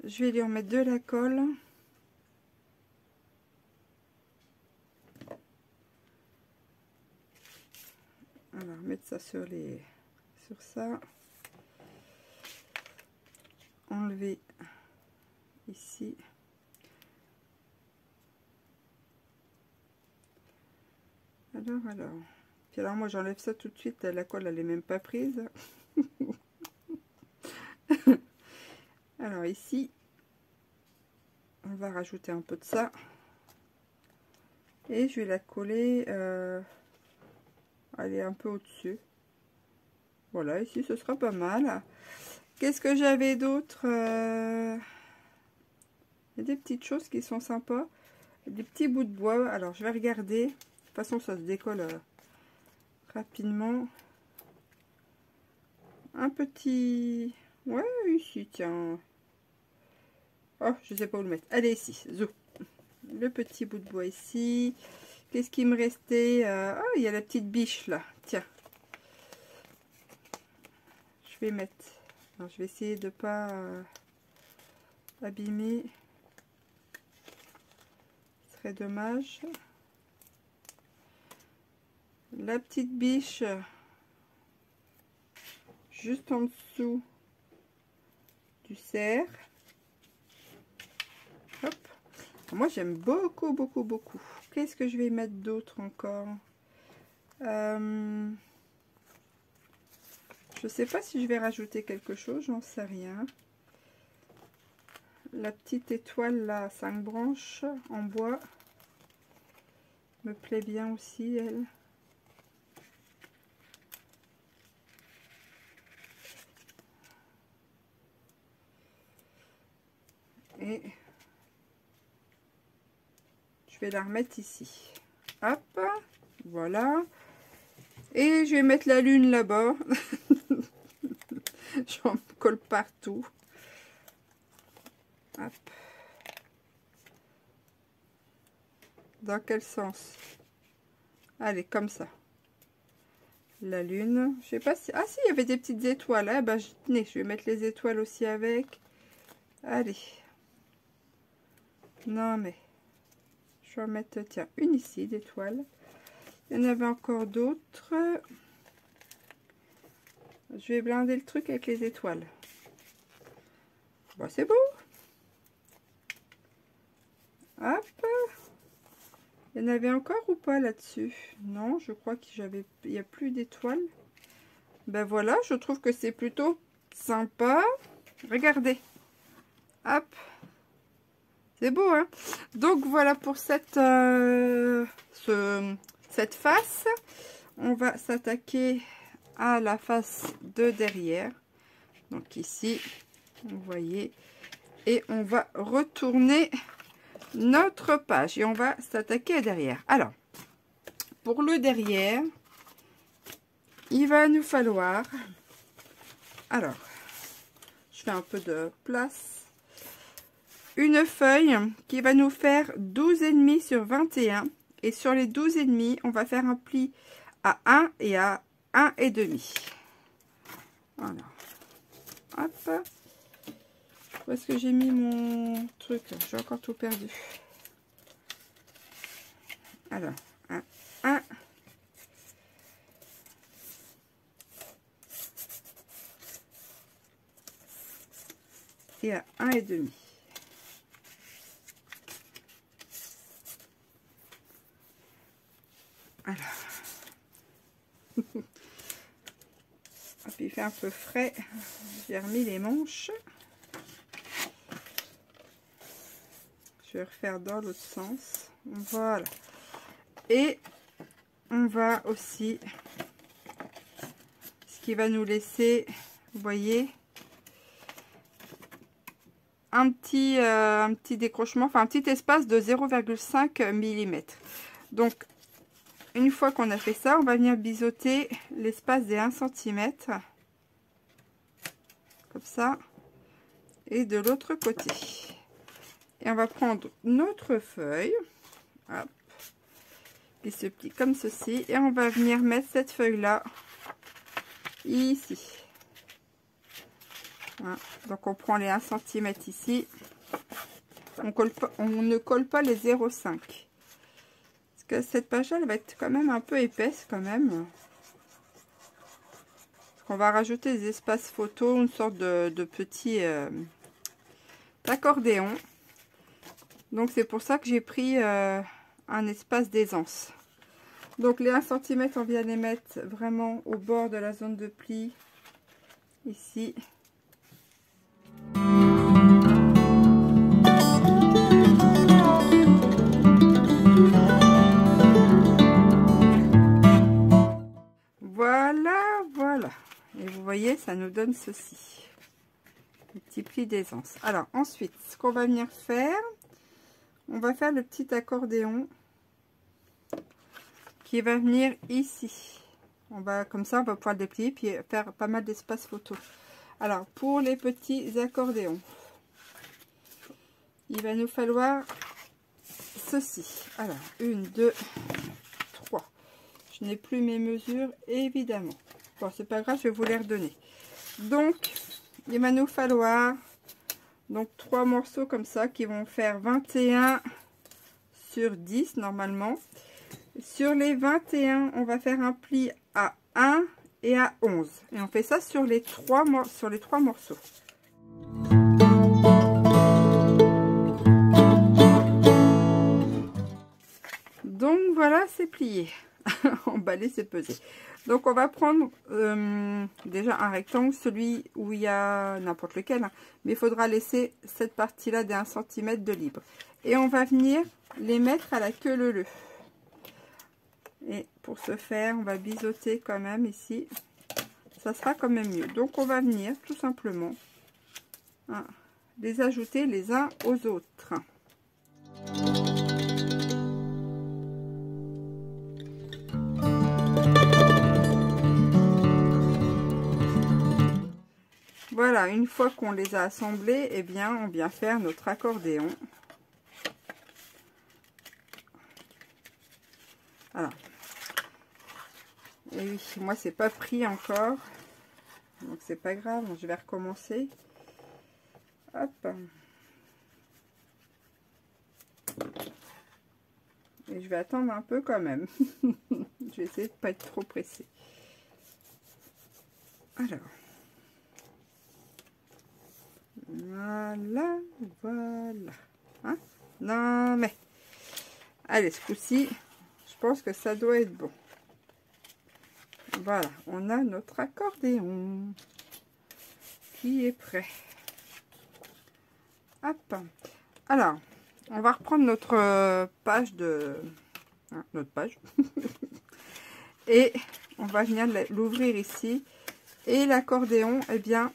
Je vais lui remettre de la colle. Alors, mettre ça sur ça. Enlever ici. Alors. Puis alors, moi, j'enlève ça tout de suite. La colle, elle est même pas prise. Alors, ici, on va rajouter un peu de ça. Et je vais la coller. Elle est un peu au-dessus. Voilà, ici, ce sera pas mal. Qu'est-ce que j'avais d'autre? Il y a des petites choses qui sont sympas. Des petits bouts de bois. Alors, je vais regarder. De toute façon, ça se décolle rapidement. Un petit... Ouais, ici, tiens. Oh, je sais pas où le mettre. Allez, ici. Zou. Le petit bout de bois ici. Qu'est-ce qui me restait? Ah, il y a la petite biche, là. Tiens. Je vais mettre... Alors, je vais essayer de pas abîmer. Ce serait dommage. La petite biche juste en dessous du cerf. Hop. Moi j'aime beaucoup. Qu'est-ce que je vais mettre d'autre encore? Je sais pas si je vais rajouter quelque chose, j'en sais rien. La petite étoile là, 5 branches en bois, me plaît bien aussi elle. Et je vais la remettre ici. Hop, voilà. Et je vais mettre la lune là-bas. J'en colle partout. Hop. Dans quel sens? Allez, comme ça. la lune. Je sais pas si... Ah si, il y avait des petites étoiles. Ah, bah, tenez, je vais mettre les étoiles aussi avec. Allez. Non, mais... Je vais en mettre, tiens, une ici d'étoiles. Il y en avait encore d'autres. Je vais blinder le truc avec les étoiles. Bon, c'est beau. Hop. Il y en avait encore ou pas là-dessus? Non, je crois qu'il n'y a plus d'étoiles. Ben voilà, je trouve que c'est plutôt sympa. Regardez. Hop. C'est beau, hein? Donc voilà pour cette face. On va s'attaquer à la face de derrière. Donc ici, vous voyez. Et on va retourner notre page. Et on va s'attaquer à derrière. Alors, pour le derrière, il va nous falloir... Alors, je fais un peu de place. Une feuille qui va nous faire 12,5 sur 21. Et sur les 12,5, on va faire un pli à 1 et à 1,5. Voilà. Hop. Où est-ce que j'ai mis mon truc? J'ai encore tout perdu. Alors, 1. Et à 1,5. Alors, hop, il fait un peu frais. J'ai remis les manches. Je vais refaire dans l'autre sens. Voilà. Et on va aussi, ce qui va nous laisser, vous voyez, un petit décrochement, enfin un petit espace de 0,5 mm. Donc, une fois qu'on a fait ça, on va venir biseauter l'espace des 1 cm. Comme ça. Et de l'autre côté. Et on va prendre notre feuille. Hop, qui se plie comme ceci. Et on va venir mettre cette feuille-là ici. Voilà. Donc on prend les 1 cm ici. On ne colle pas les 0,5. Que cette page là elle va être quand même un peu épaisse quand même, parce qu'on va rajouter des espaces photos, une sorte de petit accordéon. Donc c'est pour ça que j'ai pris un espace d'aisance. Donc les 1 cm on vient les mettre vraiment au bord de la zone de pli ici. Voilà. Et vous voyez, ça nous donne ceci. Un petit pli d'aisance. Alors, ensuite, ce qu'on va venir faire, on va faire le petit accordéon qui va venir ici. Comme ça, on va pouvoir le déplier puis faire pas mal d'espace photo. Alors, pour les petits accordéons, il va nous falloir ceci. Alors, 1, 2, 3. Je n'ai plus mes mesures, évidemment. Bon, c'est pas grave, je vais vous les redonner. Donc, il va nous falloir donc 3 morceaux comme ça qui vont faire 21 sur 10 normalement. Sur les 21, on va faire un pli à 1 et à 11. Et on fait ça sur les 3 morceaux. Donc voilà, c'est plié. Emballer, c'est pesé. Donc on va prendre déjà un rectangle, celui où il y a n'importe lequel, hein, mais il faudra laisser cette partie là des 1 cm de libre. Et on va venir les mettre à la queue leu-leu. Et pour ce faire, on va biseauter quand même ici. Ça sera quand même mieux. Donc on va venir tout simplement les ajouter les uns aux autres. Voilà, une fois qu'on les a assemblés, eh bien, on vient faire notre accordéon. Alors, Et oui, moi c'est pas pris encore. Donc c'est pas grave, je vais recommencer. Hop. Et je vais attendre un peu quand même. Je vais essayer de pas être trop pressée. Alors. Voilà, voilà. Hein? Non mais. Allez, ce coup-ci, je pense que ça doit être bon. Voilà, on a notre accordéon qui est prêt. Hop. Alors, on va reprendre notre page de... Hein, notre page. Et on va venir l'ouvrir ici. Et l'accordéon, eh bien,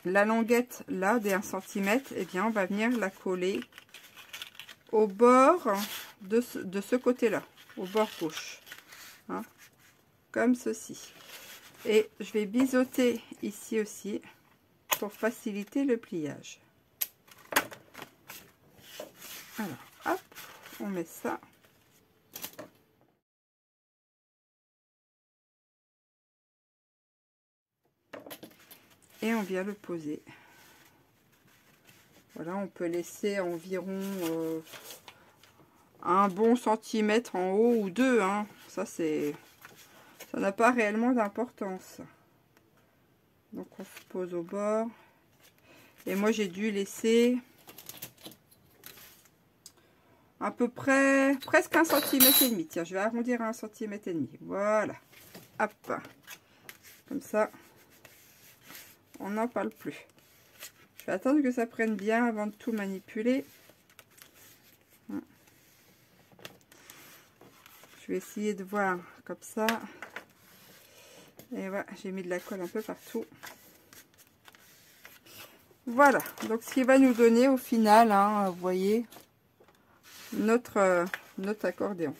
la languette là des 1 cm, eh bien, on va venir la coller au bord de ce côté-là, au bord gauche. Hein, comme ceci. Et je vais biseauter ici aussi pour faciliter le pliage. Alors, hop, on met ça. Et on vient le poser. Voilà, on peut laisser environ un bon centimètre en haut ou deux. Hein. Ça n'a pas réellement d'importance. Donc on se pose au bord. Et moi j'ai dû laisser à peu près presque 1 centimètre et demi. Tiens, je vais arrondir à 1 centimètre et demi. Voilà. Hop. Comme ça, on n'en parle plus. Je vais attendre que ça prenne bien avant de tout manipuler. Je vais essayer de voir comme ça. Et voilà, j'ai mis de la colle un peu partout. Voilà, donc ce qui va nous donner au final, hein, vous voyez, notre accordéon.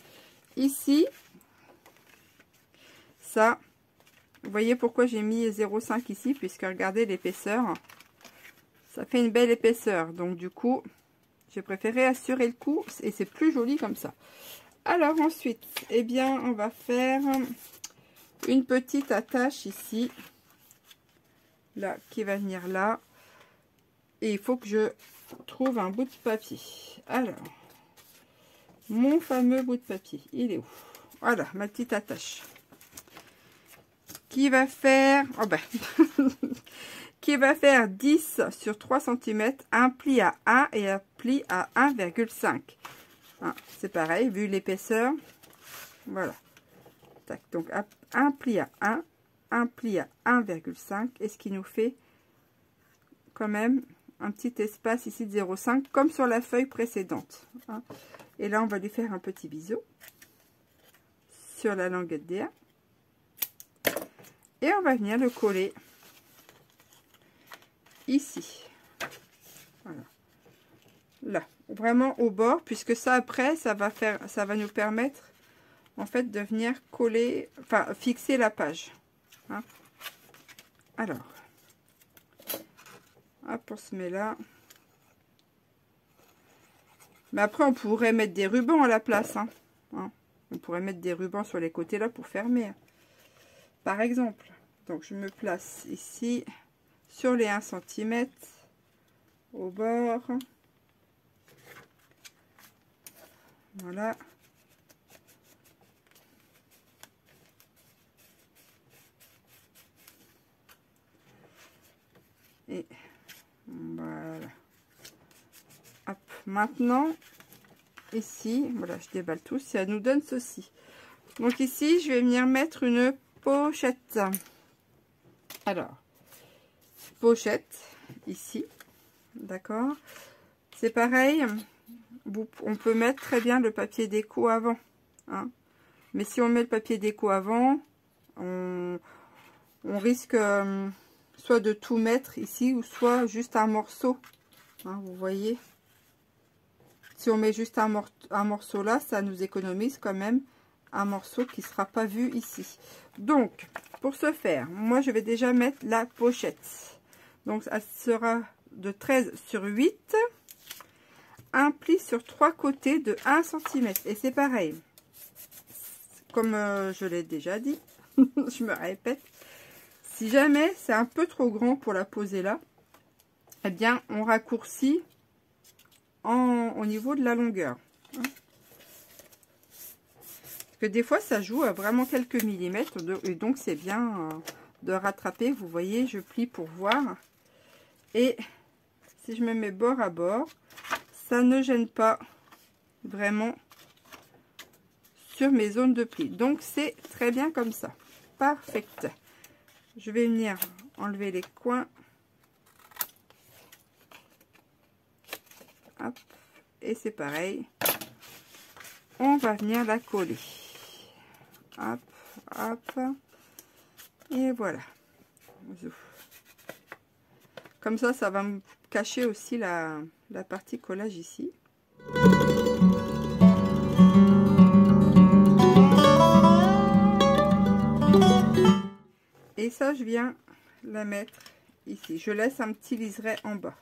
Ici, ça, vous voyez pourquoi j'ai mis 0,5 ici, puisque regardez l'épaisseur, ça fait une belle épaisseur. Donc du coup, j'ai préféré assurer le coup et c'est plus joli comme ça. Alors ensuite, eh bien, on va faire une petite attache ici, là, qui va venir là. Et il faut que je trouve un bout de papier. Alors, mon fameux bout de papier, il est où? Voilà, ma petite attache. Qui va faire... Oh ben qui va faire 10 sur 3 cm, un pli à 1 et un pli à 1,5. Hein, c'est pareil, vu l'épaisseur. Voilà. Tac, donc un pli à 1, un pli à 1,5. Et ce qui nous fait quand même un petit espace ici de 0,5 comme sur la feuille précédente. Hein. Et là, on va lui faire un petit bisou sur la languette D1. Et on va venir le coller ici. Voilà. Là, vraiment au bord, puisque ça après, ça va nous permettre en fait de venir coller, enfin fixer la page. Hein. Alors, hop, on se met là. Mais après, on pourrait mettre des rubans à la place. Hein. Hein. On pourrait mettre des rubans sur les côtés là pour fermer. Par exemple. Donc, je me place ici sur les 1 cm au bord. Voilà. Et voilà. Hop. Maintenant, ici, voilà, je déballe tout. Ça nous donne ceci. Donc ici, je vais venir mettre une pochette. Alors, pochette, ici. D'accord. C'est pareil. On peut mettre très bien le papier déco avant. Hein. Mais si on met le papier déco avant, on risque soit de tout mettre ici, ou soit juste un morceau. Hein, vous voyez. Si on met juste un morceau là, ça nous économise quand même un morceau qui ne sera pas vu ici. Donc, pour ce faire, moi je vais déjà mettre la pochette. Donc, ça sera de 13 sur 8. Un pli sur 3 côtés de 1 cm. Et c'est pareil. comme je l'ai déjà dit, je me répète, si jamais c'est un peu trop grand pour la poser là, eh bien on raccourcit au niveau de la longueur. Parce que des fois ça joue à vraiment quelques millimètres, et donc c'est bien de rattraper. Vous voyez, je plie pour voir. Et si je me mets bord à bord, ça ne gêne pas vraiment sur mes zones de pli. Donc c'est très bien comme ça. Parfait. Je vais venir enlever les coins. Hop. Et c'est pareil. On va venir la coller. Hop, hop. Et voilà. Comme ça, ça va me cacher aussi la partie collage ici. Et ça, je viens la mettre ici. Je laisse un petit liseré en bas.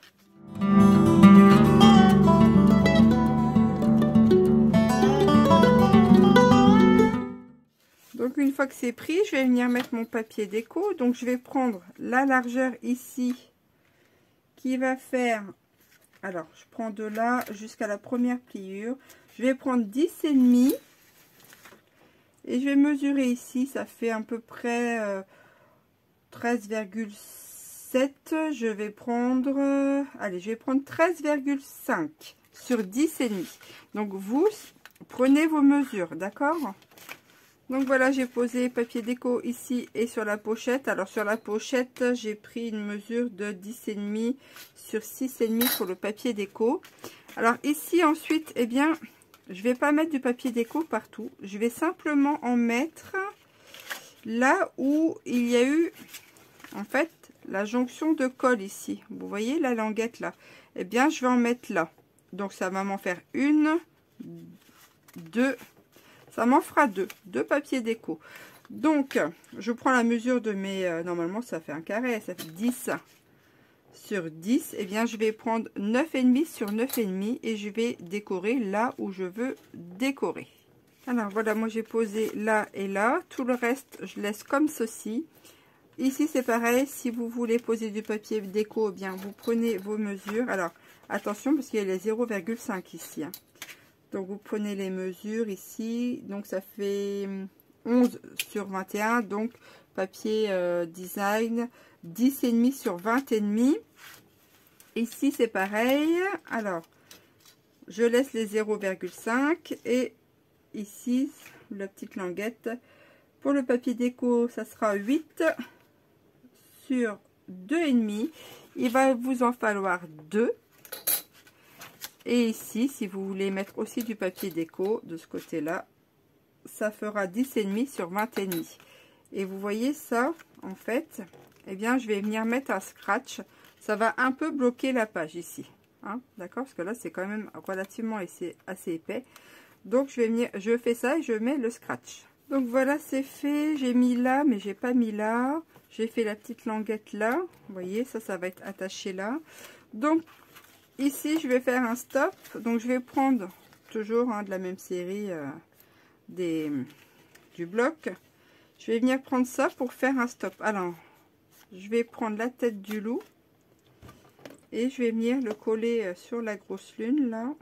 Donc une fois que c'est pris, je vais venir mettre mon papier déco. Donc je vais prendre la largeur ici qui va faire, alors je prends de là jusqu'à la première pliure. Je vais prendre 10,5 et je vais mesurer ici, ça fait à peu près 13,7. Je vais prendre, allez, je vais prendre 13,5 sur 10,5. Donc vous prenez vos mesures, d'accord? Donc voilà, j'ai posé papier déco ici et sur la pochette. Alors sur la pochette, j'ai pris une mesure de 10,5 sur 6,5 pour le papier déco. Alors ici ensuite, eh bien, je vais pas mettre du papier déco partout. Je vais simplement en mettre là où il y a eu en fait la jonction de colle ici. Vous voyez la languette là. Eh bien, je vais en mettre là. Donc ça va m'en faire une, deux. Ça m'en fera deux papiers déco. Donc, je prends la mesure de mes... normalement, ça fait un carré. Ça fait 10 sur 10. Et bien, je vais prendre 9,5 sur 9,5. Et je vais décorer là où je veux décorer. Alors, voilà, moi, j'ai posé là et là. Tout le reste, je laisse comme ceci. Ici, c'est pareil. Si vous voulez poser du papier déco, eh bien, vous prenez vos mesures. Alors, attention, parce qu'il y a les 0,5 ici. Hein. Donc vous prenez les mesures ici, donc ça fait 11 sur 21, donc papier design 10,5 sur 20,5. Ici c'est pareil, alors je laisse les 0,5 et ici la petite languette. Pour le papier déco, ça sera 8 sur 2,5. Il va vous en falloir 2. Et ici, si vous voulez mettre aussi du papier déco de ce côté-là, ça fera 10,5 sur 20,5. Et vous voyez ça, en fait, eh bien, je vais venir mettre un scratch. Ça va un peu bloquer la page ici. Hein, d'accord? Parce que là, c'est quand même relativement assez épais. Donc, je fais ça et je mets le scratch. Donc, voilà, c'est fait. J'ai mis là, mais j'ai pas mis là. J'ai fait la petite languette là. Vous voyez, ça va être attaché là. Donc, ici, je vais faire un stop. Donc, je vais prendre toujours de la même série du bloc. Je vais venir prendre ça pour faire un stop. Alors, je vais prendre la tête du loup et je vais venir le coller sur la grosse lune là.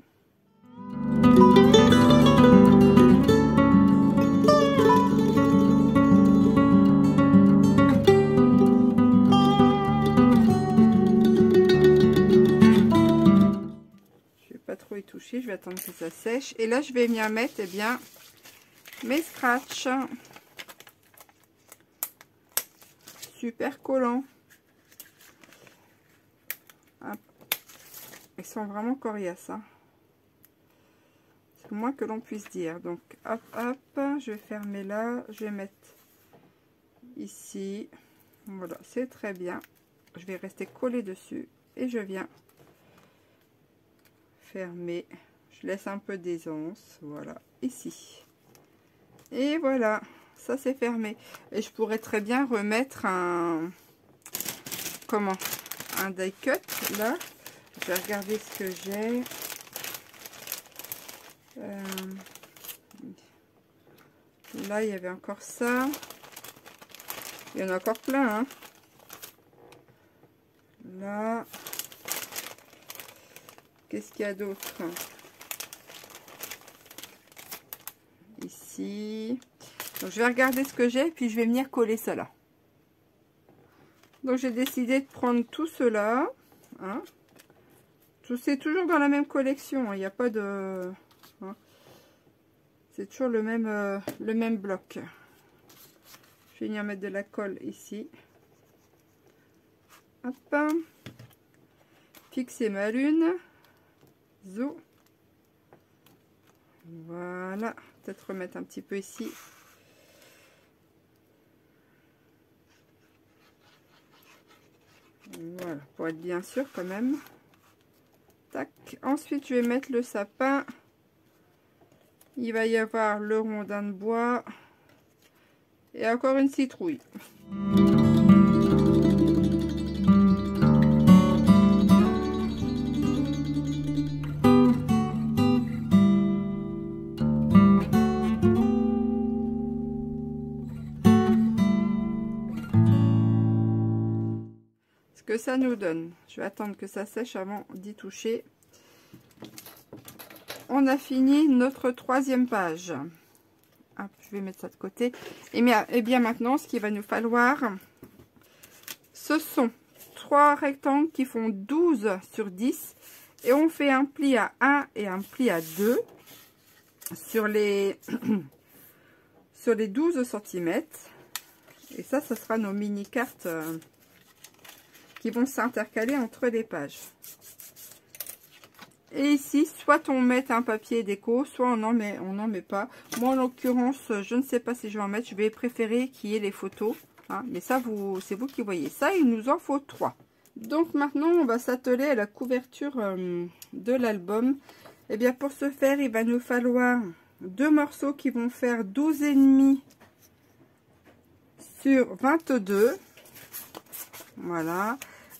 Trop y toucher, je vais attendre que ça sèche et là je vais venir mettre bien mes scratchs super collants. Hop. Ils sont vraiment coriaces, hein. C'est le moins que l'on puisse dire. Donc hop hop, je vais fermer là, je vais mettre ici, voilà, c'est très bien. Je vais rester collé dessus et je viens fermer, je laisse un peu d'aisance, voilà, ici, et voilà, ça c'est fermé. Et je pourrais très bien remettre un die cut là. Je vais regarder ce que j'ai. Là, il y avait encore ça. Il y en a encore plein, hein. Là. Qu'est-ce qu'il y a d'autre? Ici. Donc, je vais regarder ce que j'ai, puis je vais venir coller cela. Donc, j'ai décidé de prendre tout cela. Hein. C'est toujours dans la même collection. Il n'y a pas de... Hein. C'est toujours le même bloc. Je vais venir mettre de la colle ici. Hop. Fixer ma lune. Zo. Voilà. Peut-être remettre un petit peu ici. Voilà. Pour être bien sûr quand même. Tac. Ensuite, je vais mettre le sapin. Il va y avoir le rondin de bois. Et encore une citrouille. Ce que ça nous donne. Je vais attendre que ça sèche avant d'y toucher. On a fini notre 3e page. Hop, je vais mettre ça de côté. Et bien maintenant, ce qu'il va nous falloir, ce sont 3 rectangles qui font 12 sur 10. Et on fait un pli à 1 et un pli à 2 sur les, sur les 12 cm. Et ça sera nos mini-cartes qui vont s'intercaler entre les pages. Et ici, soit on met un papier déco, soit on n'en met pas. Moi, en l'occurrence, je ne sais pas si je vais en mettre. Je vais préférer qu'il y ait les photos. Hein, mais ça, c'est vous qui voyez. Ça, il nous en faut 3. Donc maintenant, on va s'atteler à la couverture de l'album. Et bien, pour ce faire, il va nous falloir 2 morceaux qui vont faire 12,5 sur 22. Voilà.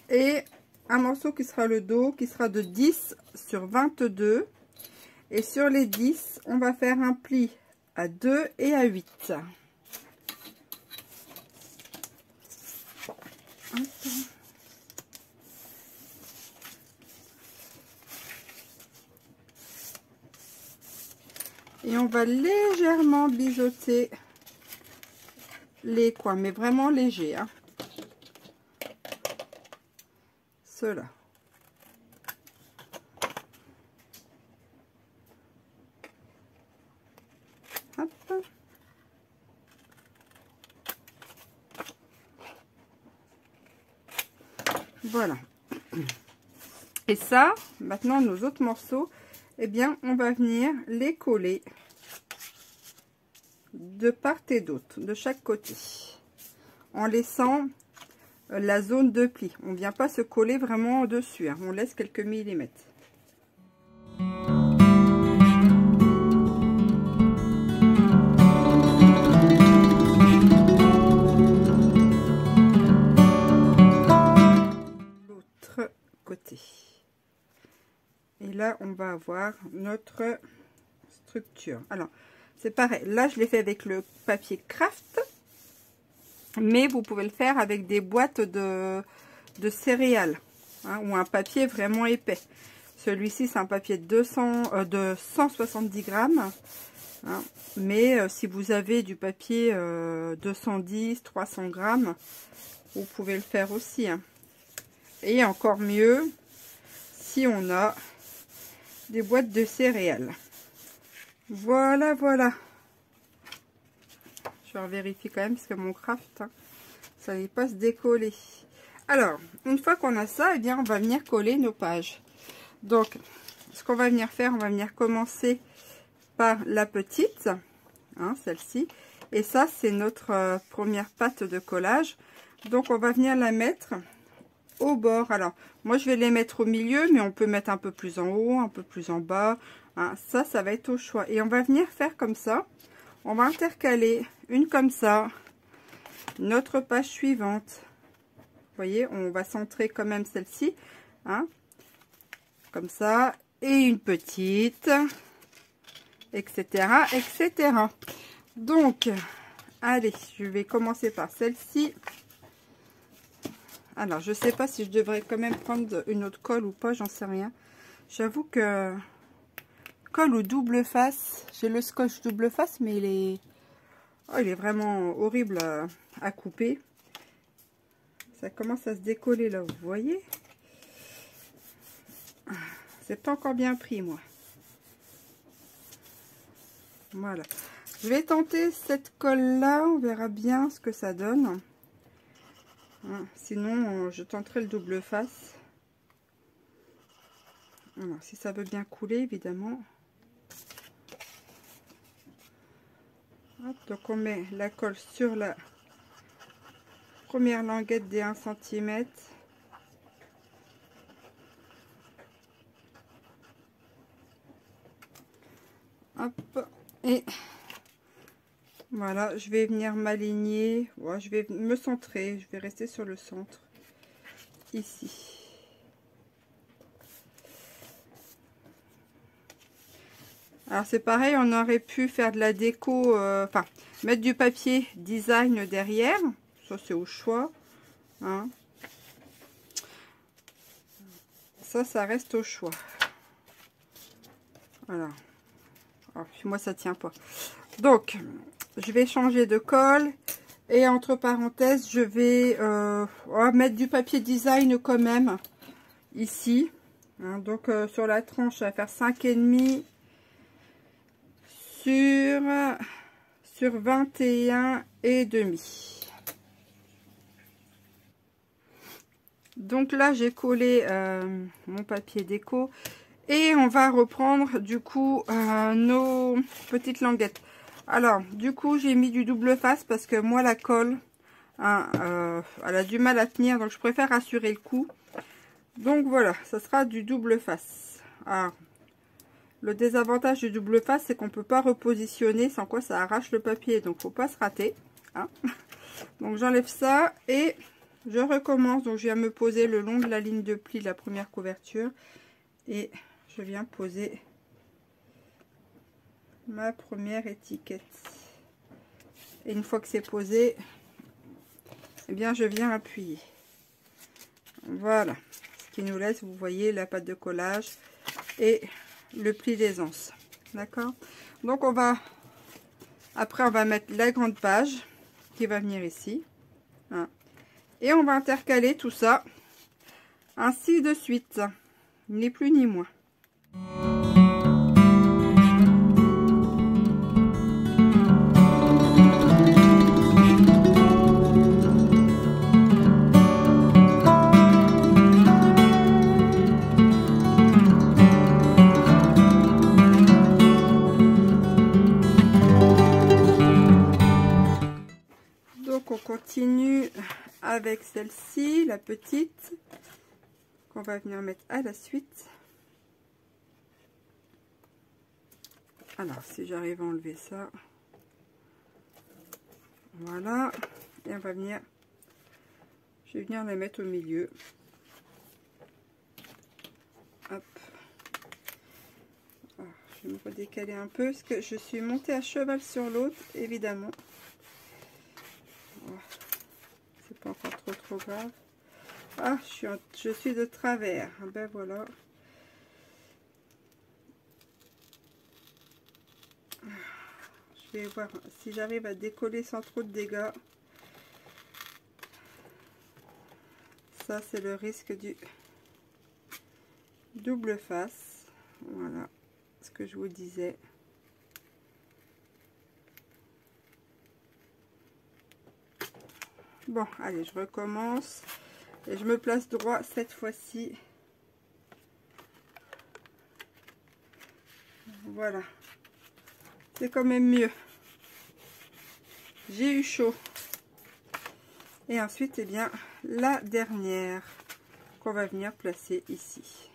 Et un morceau qui sera le dos, qui sera de 10 sur 22. Et sur les 10, on va faire un pli à 2 et à 8. Et on va légèrement biseauter les coins, mais vraiment léger. Hein. Cela. Hop. Voilà. Et ça, maintenant nos autres morceaux, eh bien, on va venir les coller de part et d'autre, de chaque côté, en laissant la zone de pli. On ne vient pas se coller vraiment dessus, hein. On laisse quelques millimètres. L'autre côté. Et là, on va avoir notre structure. Alors, c'est pareil. Là, je l'ai fait avec le papier craft. Mais vous pouvez le faire avec des boîtes de céréales. Hein, ou un papier vraiment épais. Celui-ci, c'est un papier de 170 grammes. Hein, mais si vous avez du papier 210, 300 grammes, vous pouvez le faire aussi. Hein. Et encore mieux, si on a des boîtes de céréales. Voilà, voilà. Je vérifie quand même parce que mon craft, hein, ça n'est pas se décoller. Alors, une fois qu'on a ça, eh bien, on va venir coller nos pages. Donc, ce qu'on va venir faire, on va venir commencer par la petite, hein, celle-ci. Et ça, c'est notre première patte de collage. Donc, on va venir la mettre au bord. Alors, moi, je vais les mettre au milieu, mais on peut mettre un peu plus en haut, un peu plus en bas. Hein, ça va être au choix. Et on va venir faire comme ça. On va intercaler une comme ça, notre page suivante. Vous voyez, on va centrer quand même celle-ci, hein, comme ça, et une petite, etc., etc. Donc, allez, je vais commencer par celle-ci. Alors, je sais pas si je devrais quand même prendre une autre colle ou pas, j'en sais rien. J'avoue que colle ou double face, j'ai le scotch double face, mais il est vraiment horrible à couper. Ça commence à se décoller là, vous voyez. C'est pas encore bien pris, moi. Voilà. Je vais tenter cette colle là, on verra bien ce que ça donne. Sinon, je tenterai le double face. Alors, si ça veut bien couler, évidemment. Hop, donc on met la colle sur la première languette des 1 cm. Hop, et voilà, je vais venir m'aligner. Ouais, je vais me centrer, je vais rester sur le centre, ici. Alors c'est pareil, on aurait pu faire de la déco, enfin mettre du papier design derrière, ça c'est au choix, hein. Ça reste au choix. Voilà. Alors, moi ça tient pas. Donc je vais changer de colle et entre parenthèses je vais mettre du papier design quand même ici, hein. Donc sur la tranche ça va faire 5,5 sur 21,5. Donc là j'ai collé mon papier déco et on va reprendre du coup nos petites languettes. Alors du coup j'ai mis du double face parce que moi la colle, hein, elle a du mal à tenir, donc je préfère assurer le coup. Donc voilà, ça sera du double face. Alors le désavantage du double face, c'est qu'on peut pas repositionner, sans quoi ça arrache le papier, donc faut pas se rater, hein. Donc j'enlève ça et je recommence. Donc je viens me poser le long de la ligne de pli de la première couverture et je viens poser ma première étiquette. Et une fois que c'est posé, eh bien je viens appuyer. Voilà, ce qui nous laisse, vous voyez, la pâte de collage et le pli d'aisance. D'accord. Donc après on va mettre la grande page qui va venir ici, hein. Et on va intercaler tout ça ainsi de suite, ni plus ni moins. Donc on continue avec celle-ci, la petite, qu'on va venir mettre à la suite. Alors si j'arrive à enlever ça, voilà, et on va venir, je vais venir la mettre au milieu. Hop. Alors, je vais me redécaler un peu parce que je suis montée à cheval sur l'autre, évidemment. C'est pas encore trop grave. Ah, je suis de travers. Ben voilà. Je vais voir si j'arrive à décoller sans trop de dégâts. Ça, c'est le risque du double face. Voilà ce que je vous disais. Bon, allez, je recommence. Et je me place droit cette fois-ci. Voilà. C'est quand même mieux. J'ai eu chaud. Et ensuite, eh bien, la dernière qu'on va venir placer ici.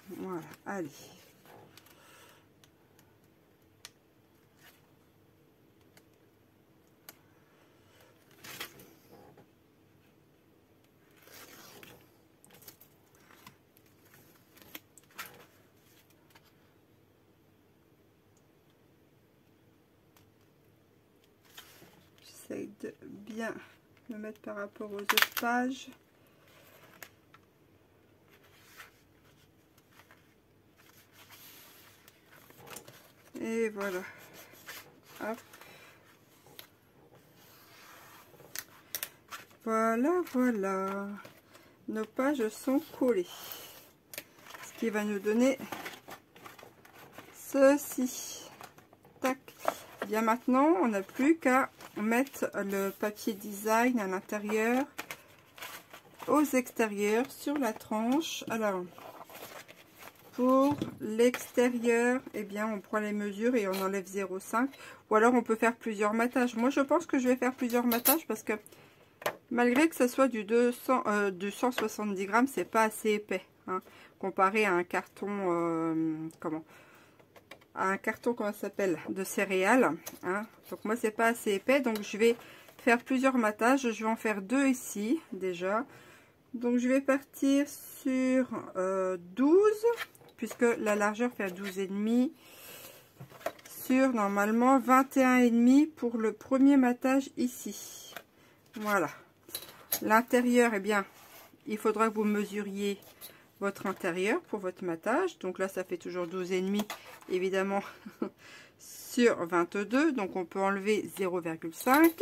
Voilà, allez. J'essaye de bien le mettre par rapport aux autres pages. Et voilà. Hop. Voilà, voilà. Nos pages sont collées. Ce qui va nous donner ceci. Tac. Bien maintenant, on n'a plus qu'à mettre le papier design à l'intérieur, aux extérieurs, sur la tranche. Alors, pour l'extérieur, eh bien, on prend les mesures et on enlève 0,5. Ou alors, on peut faire plusieurs matages. Moi, je pense que je vais faire plusieurs matages parce que malgré que ça soit du 170 grammes, c'est pas assez épais, hein, comparé à un carton, comment ça s'appelle, de céréales, hein. Donc moi c'est pas assez épais, donc je vais faire plusieurs matages. Je vais en faire 2 ici déjà. Donc je vais partir sur 12, puisque la largeur fait 12,5, sur normalement 21,5 pour le premier matage ici. Voilà. L'intérieur, eh bien, il faudra que vous mesuriez votre intérieur pour votre matage. Donc là, ça fait toujours 12,5, évidemment, sur 22. Donc on peut enlever 0,5.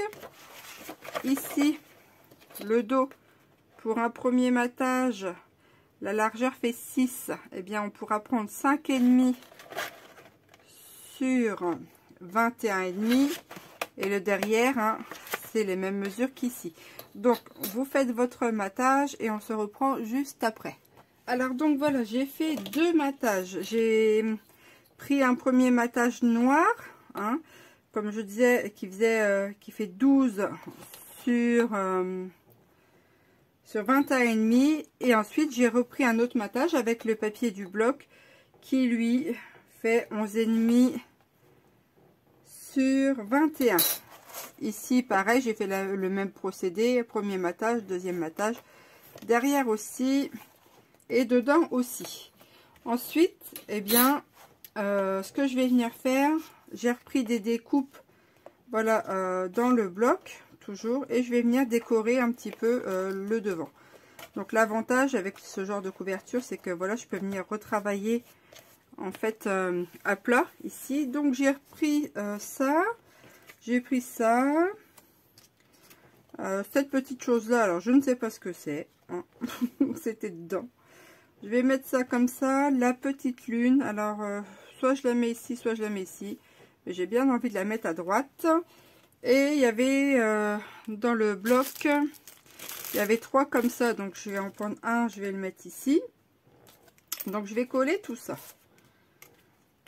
Ici, le dos, pour un premier matage, la largeur fait 6. Eh bien, on pourra prendre 5,5 sur 21,5. Et le derrière, hein, c'est les mêmes mesures qu'ici. Donc, vous faites votre matage et on se reprend juste après. Alors, donc voilà, j'ai fait 2 matages. J'ai pris un premier matage noir, hein, comme je disais, qui fait 12 sur 21,5. Et ensuite, j'ai repris un autre matage avec le papier du bloc qui, lui, fait 11,5 sur 21. Ici, pareil, j'ai fait le même procédé. Premier matage, deuxième matage. Derrière aussi. Et dedans aussi. Ensuite, eh bien, ce que je vais venir faire, j'ai repris des découpes, voilà, dans le bloc, toujours. Et je vais venir décorer un petit peu le devant. Donc, l'avantage avec ce genre de couverture, c'est que, voilà, je peux venir retravailler, en fait, à plat, ici. Donc, j'ai repris ça. J'ai pris ça, cette petite chose là, alors je ne sais pas ce que c'est, hein. C'était dedans. Je vais mettre ça comme ça, la petite lune, alors soit je la mets ici, soit je la mets ici, mais j'ai bien envie de la mettre à droite. Et il y avait dans le bloc, il y avait 3 comme ça, donc je vais en prendre un, je vais le mettre ici. Donc je vais coller tout ça.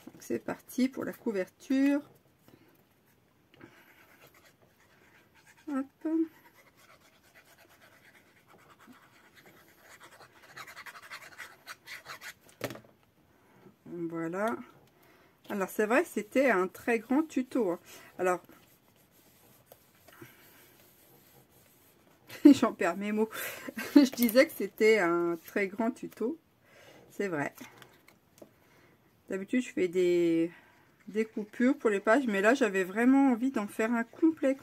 Donc c'est parti pour la couverture. Hop. Voilà. Alors c'est vrai que c'était un très grand tuto, hein. Alors j'en perds mes mots. Je disais que c'était un très grand tuto. C'est vrai. D'habitude je fais des coupures pour les pages, mais là j'avais vraiment envie d'en faire un complet.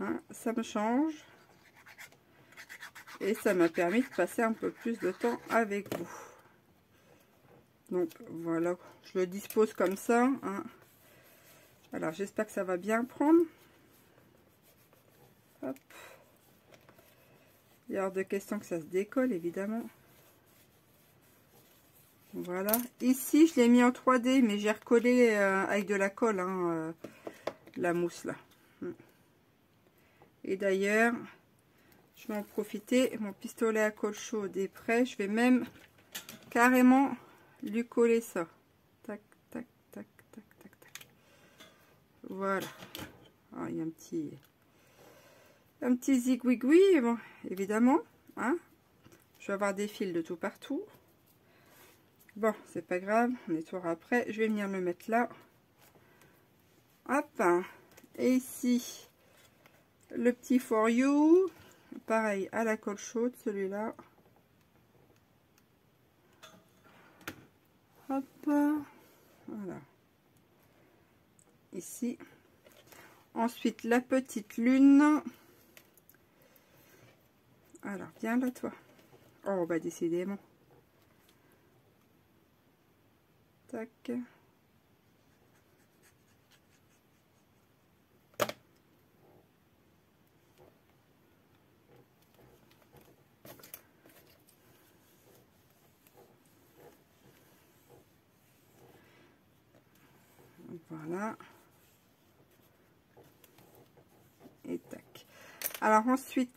Hein, ça me change. Et ça m'a permis de passer un peu plus de temps avec vous. Donc voilà, je le dispose comme ça, hein. Alors j'espère que ça va bien prendre. Hop. Il y a hors de question que ça se décolle, évidemment. Voilà. Ici, je l'ai mis en 3D, mais j'ai recollé avec de la colle, hein, la mousse là. Et d'ailleurs, je vais en profiter. Mon pistolet à colle chaude est prêt. Je vais même carrément lui coller ça. Tac, tac, tac, tac, tac, tac. Voilà. Ah, il y a un petit zigouigoui, bon, évidemment, hein. Je vais avoir des fils de tout partout. Bon, c'est pas grave, on est toujours après. Je vais venir le mettre là. Hop. Et ici, le petit For You. Pareil, à la colle chaude, celui-là. Hop. Voilà. Ici. Ensuite, la petite lune. Alors, viens là, toi. Oh, bah, décidément. Tac. Voilà. Et tac. Alors ensuite,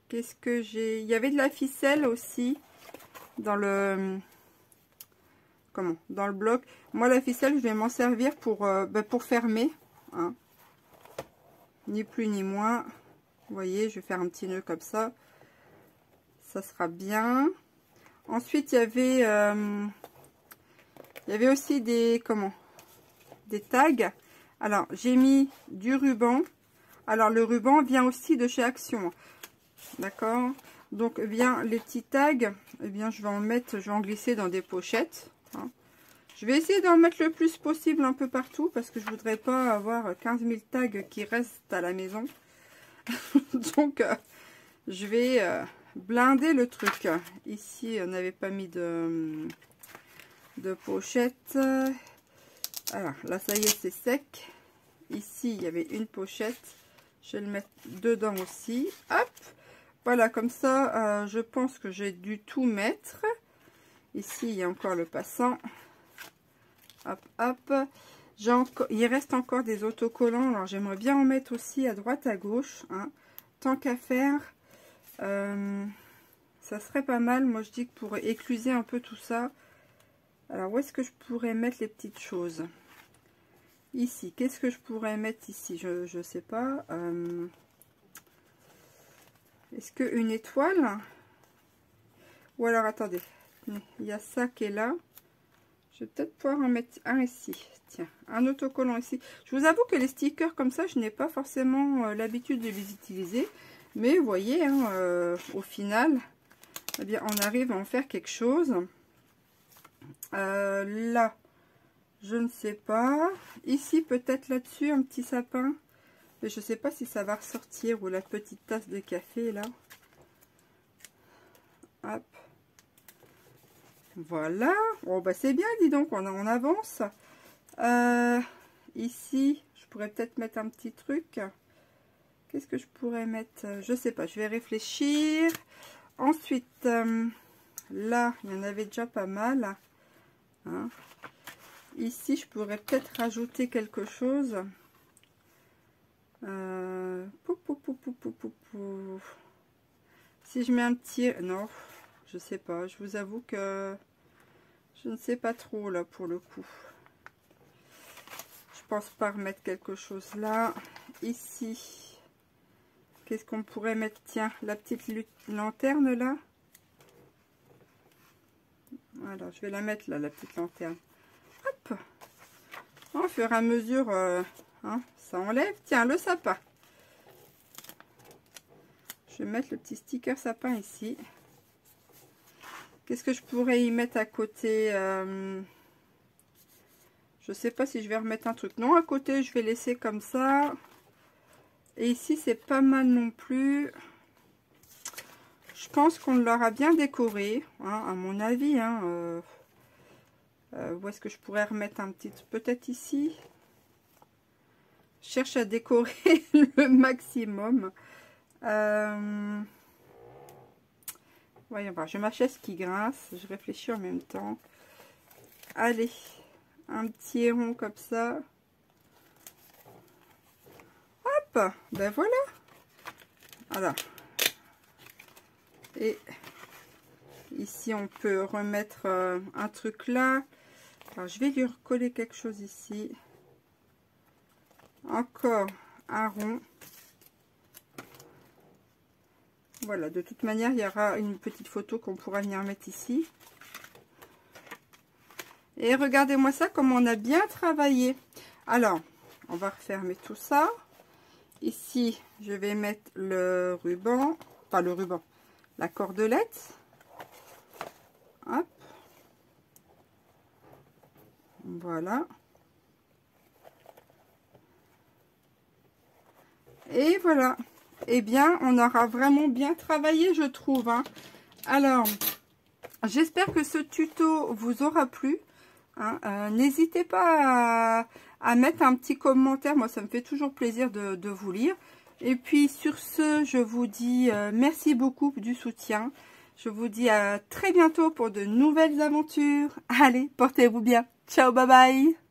qu'est-ce que j'ai? Il y avait de la ficelle aussi dans le... Comment? Dans le bloc. Moi, la ficelle, je vais m'en servir pour fermer. Hein. Ni plus ni moins. Vous voyez, je vais faire un petit nœud comme ça. Ça sera bien. Ensuite, il y avait aussi des... Comment? Des tags. Alors, j'ai mis du ruban. Alors, le ruban vient aussi de chez Action. D'accord? Donc, eh bien, les petits tags, eh bien, je vais en glisser dans des pochettes. Hein. Je vais essayer d'en mettre le plus possible un peu partout parce que je voudrais pas avoir 15 000 tags qui restent à la maison. Donc, je vais blinder le truc. Ici, on n'avait pas mis de pochette. Alors, là, ça y est, c'est sec. Ici, il y avait une pochette. Je vais le mettre dedans aussi. Hop! Voilà, comme ça, je pense que j'ai dû tout mettre. Ici, il y a encore le passant. Hop, hop. Il reste encore des autocollants. Alors, j'aimerais bien en mettre aussi à droite, à gauche. Hein. Tant qu'à faire, ça serait pas mal. Moi, je dis que pour écluser un peu tout ça. Alors, où est-ce que je pourrais mettre les petites choses? Ici, qu'est-ce que je pourrais mettre ici? Je sais pas. Est-ce qu'une étoile? Ou alors, attendez. Il y a ça qui est là. Je vais peut-être pouvoir en mettre un ici. Tiens, un autocollant ici. Je vous avoue que les stickers comme ça, je n'ai pas forcément l'habitude de les utiliser. Mais vous voyez, hein, au final, eh bien, on arrive à en faire quelque chose. Là, je ne sais pas. Ici, peut-être là-dessus, un petit sapin. Mais je ne sais pas si ça va ressortir. Ou la petite tasse de café, là. Hop. Voilà. Bon, bah c'est bien, dis donc. On avance. Ici, je pourrais peut-être mettre un petit truc. Qu'est-ce que je pourrais mettre? Je sais pas. Je vais réfléchir. Ensuite, là, il y en avait déjà pas mal. Hein. Ici, je pourrais peut-être rajouter quelque chose. Si je mets un petit... Non, je sais pas. Je vous avoue que je ne sais pas trop là pour le coup. Je pense pas remettre quelque chose là. Ici, qu'est-ce qu'on pourrait mettre? Tiens, la petite lanterne là. Voilà, je vais la mettre là, la petite lanterne. Hop. Au fur et à mesure, hein, ça enlève. Tiens, le sapin. Je vais mettre le petit sticker sapin ici. Qu'est-ce que je pourrais y mettre à côté? Je sais pas si je vais remettre un truc. Non, à côté, je vais laisser comme ça. Et ici, c'est pas mal non plus. Je pense qu'on l'aura bien décoré, hein, à mon avis. Hein, où est-ce que je pourrais remettre un petit... Peut-être ici. Je cherche à décorer le maximum. Voyons voir, je ma chaise qui grince, je réfléchis en même temps. Allez, un petit rond comme ça. Hop, ben voilà. Voilà. Et ici, on peut remettre un truc là. Alors, je vais lui recoller quelque chose ici. Encore un rond. Voilà, de toute manière, il y aura une petite photo qu'on pourra venir mettre ici. Et regardez-moi ça, comme on a bien travaillé. Alors, on va refermer tout ça. Ici, je vais mettre le ruban, pas le ruban, la cordelette. Hop. Voilà. Et voilà. Eh bien, on aura vraiment bien travaillé, je trouve. Hein. Alors, j'espère que ce tuto vous aura plu. Hein. N'hésitez pas à mettre un petit commentaire. Moi, ça me fait toujours plaisir de vous lire. Et puis, sur ce, je vous dis merci beaucoup du soutien. Je vous dis à très bientôt pour de nouvelles aventures. Allez, portez-vous bien. Ciao, bye bye.